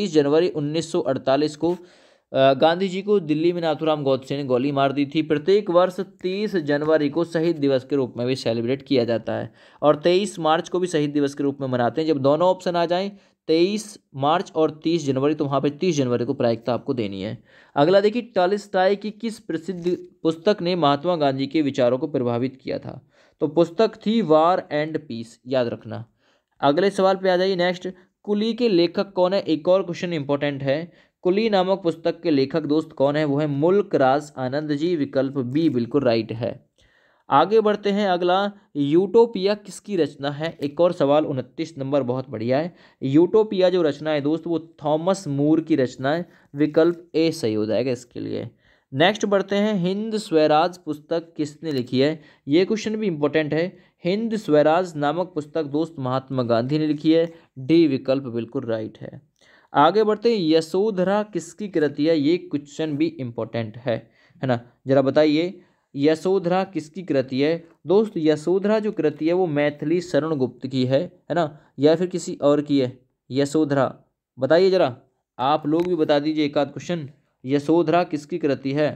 जनवरी 1948 को गांधी जी को दिल्ली में नाथूराम गोडसे ने गोली मार दी थी। प्रत्येक वर्ष 30 जनवरी को शहीद दिवस के रूप में भी सेलिब्रेट किया जाता है और 23 मार्च को भी शहीद दिवस के रूप में मनाते हैं। जब दोनों ऑप्शन आ जाएं 23 मार्च और 30 जनवरी तो वहाँ पे 30 जनवरी को प्रायिकता आपको देनी है। अगला देखिए, टॉलस्टॉय की किस प्रसिद्ध पुस्तक ने महात्मा गांधी के विचारों को प्रभावित किया था? तो पुस्तक थी वार एंड पीस, याद रखना। अगले सवाल पे आ जाइए नेक्स्ट। कुली के लेखक कौन है? एक और क्वेश्चन इंपॉर्टेंट है। कुली नामक पुस्तक के लेखक दोस्त कौन है? वो है मुल्क राज आनंद जी। विकल्प बी बिल्कुल राइट है। आगे बढ़ते हैं। अगला, यूटोपिया किसकी रचना है? एक और सवाल 29 नंबर, बहुत बढ़िया है। यूटोपिया जो रचना है दोस्त वो थॉमस मूर की रचना है। विकल्प ए सही हो जाएगा इसके लिए। नेक्स्ट बढ़ते हैं। हिंद स्वराज पुस्तक किसने लिखी है? ये क्वेश्चन भी इंपॉर्टेंट है। हिंद स्वराज नामक पुस्तक दोस्त महात्मा गांधी ने लिखी है। डी विकल्प बिल्कुल राइट है। आगे बढ़ते हैं। यशोधरा किसकी कृति है? ये क्वेश्चन भी इंपॉर्टेंट है ना? जरा बताइए, यशोधरा किसकी कृति है? दोस्त यशोधरा जो कृति है वो मैथिली शरण गुप्त की है ना, या फिर किसी और की है? यशोधरा बताइए जरा, आप लोग भी बता दीजिए एक आध क्वेश्चन। यशोधरा किसकी कृति है?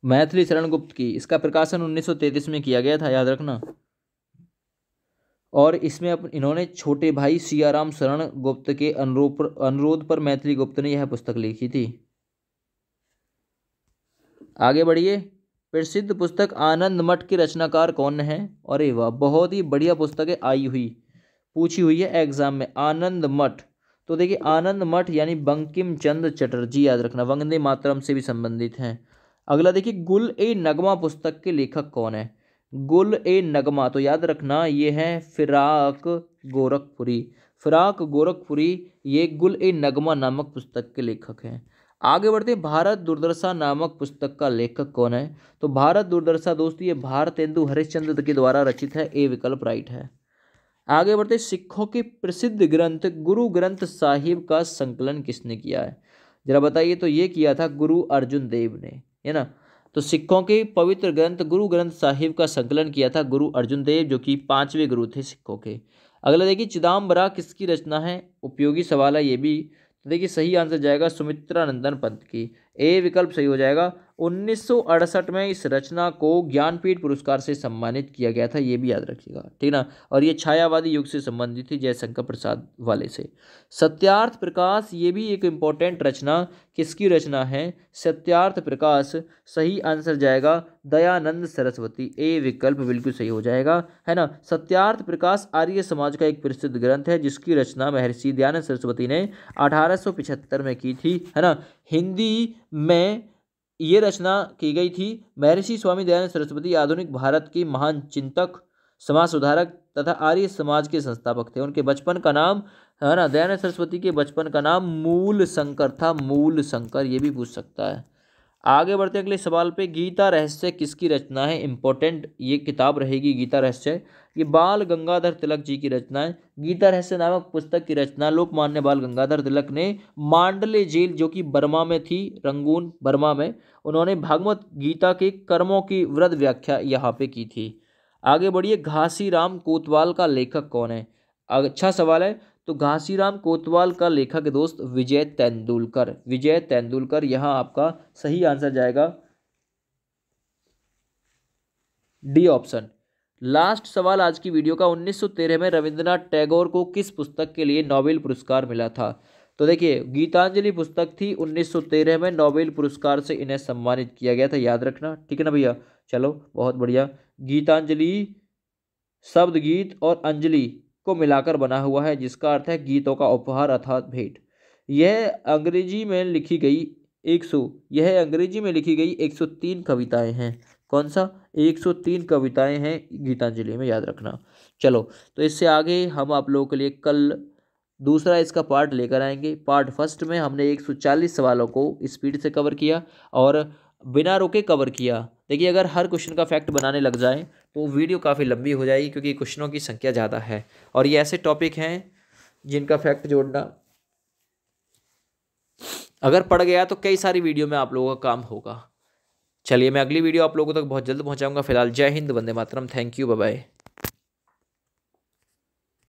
मैथिली शरण गुप्त की। इसका प्रकाशन 1933 में किया गया था, याद रखना। और इसमें इन्होंने छोटे भाई सियाराम शरण गुप्त के अनुरोध पर मैथिली गुप्त ने यह पुस्तक लिखी थी। आगे बढ़िए। प्रसिद्ध पुस्तक आनंद मठ के रचनाकार कौन है? अरे वाह, बहुत ही बढ़िया पुस्तक है, आई हुई पूछी हुई है एग्जाम में, आनंद मठ। तो देखिए, आनंद मठ यानी बंकिम चंद्र चटर्जी, याद रखना, वंदे मातरम से भी संबंधित हैं। अगला देखिए, गुल ए नगमा पुस्तक के लेखक कौन है? गुल ए नगमा, तो याद रखना ये है फिराक गोरखपुरी। फिराक गोरखपुरी ये गुल ए नगमा नामक पुस्तक के लेखक हैं। आगे बढ़ते हैं। भारत दुर्दशा नामक पुस्तक का लेखक कौन है? तो भारत दुर्दशा दोस्तों ये भारतेंदु हरिश्चंद्र के द्वारा रचित है। ए विकल्प राइट है। आगे बढ़ते, सिखों के प्रसिद्ध ग्रंथ गुरु ग्रंथ साहिब का संकलन किसने किया है? जरा बताइए। तो ये किया था गुरु अर्जुन देव ने, है ना। तो सिखों के पवित्र ग्रंथ गुरु ग्रंथ साहिब का संकलन किया था गुरु अर्जुन देव, जो कि 5वें गुरु थे सिखों के। अगला देखिए, चिदम्बरा किसकी रचना है? उपयोगी सवाल है ये भी। तो देखिए, सही आंसर जाएगा सुमित्रानंदन पंत की। ए विकल्प सही हो जाएगा। 1968 में इस रचना को ज्ञानपीठ पुरस्कार से सम्मानित किया गया था, ये भी याद रखिएगा, ठीक ना। और ये छायावादी युग से संबंधित थी, जयशंकर प्रसाद वाले से। सत्यार्थ प्रकाश ये भी एक इम्पोर्टेंट रचना, किसकी रचना है? सत्यार्थ प्रकाश। सही आंसर जाएगा दयानंद सरस्वती। ए विकल्प बिल्कुल सही हो जाएगा, है ना। सत्यार्थ प्रकाश आर्य समाज का एक प्रसिद्ध ग्रंथ है जिसकी रचना महर्षि दयानंद सरस्वती ने 1875 में की थी, है ना। हिंदी में ये रचना की गई थी। महर्षि स्वामी दयानंद सरस्वती आधुनिक भारत के महान चिंतक, समाज सुधारक तथा आर्य समाज के संस्थापक थे। उनके बचपन का नाम, है ना, दयानंद सरस्वती के बचपन का नाम मूल शंकर था। मूल शंकर, ये भी पूछ सकता है। आगे बढ़ते हैं अगले सवाल पे। गीता रहस्य किसकी रचना है? इंपॉर्टेंट ये किताब रहेगी गीता रहस्य। ये बाल गंगाधर तिलक जी की रचना है। गीता रहस्य नामक पुस्तक की रचना लोकमान्य बाल गंगाधर तिलक ने मांडले जेल, जो कि बर्मा में थी, रंगून बर्मा में, उन्होंने भागवत गीता के कर्मों की वृद्ध व्याख्या यहाँ पे की थी। आगे बढ़िए। घासीराम कोतवाल का लेखक कौन है? अच्छा सवाल है। तो घासीराम कोतवाल का लेखक दोस्त विजय तेंदुलकर। विजय तेंदुलकर यहाँ आपका सही आंसर जाएगा डी ऑप्शन। लास्ट सवाल आज की वीडियो का। 1913 में रविंद्रनाथ टैगोर को किस पुस्तक के लिए नोबेल पुरस्कार मिला था? तो देखिए, गीतांजलि पुस्तक थी। 1913 में नोबेल पुरस्कार से इन्हें सम्मानित किया गया था, याद रखना, ठीक है ना भैया। चलो बहुत बढ़िया। गीतांजलि शब्द गीत और अंजलि को मिलाकर बना हुआ है, जिसका अर्थ है गीतों का उपहार अर्थात भेंट। यह अंग्रेजी में लिखी गई 103 कविताएं हैं। कौन सा? 103 कविताएं हैं गीतांजलि में, याद रखना। चलो, तो इससे आगे हम आप लोगों के लिए कल दूसरा इसका पार्ट लेकर आएंगे। पार्ट फर्स्ट में हमने 140 सवालों को स्पीड से कवर किया और बिना रोके कवर किया। देखिए, अगर हर क्वेश्चन का फैक्ट बनाने लग जाएं तो वीडियो काफ़ी लंबी हो जाएगी, क्योंकि क्वेश्चनों की संख्या ज़्यादा है और ये ऐसे टॉपिक हैं जिनका फैक्ट जोड़ना अगर पड़ गया तो कई सारी वीडियो में आप लोगों का काम होगा। चलिए मैं अगली वीडियो आप लोगों तक बहुत जल्द पहुंचाऊंगा। फिलहाल जय Hind, Vande Mataram, thank you, bye bye.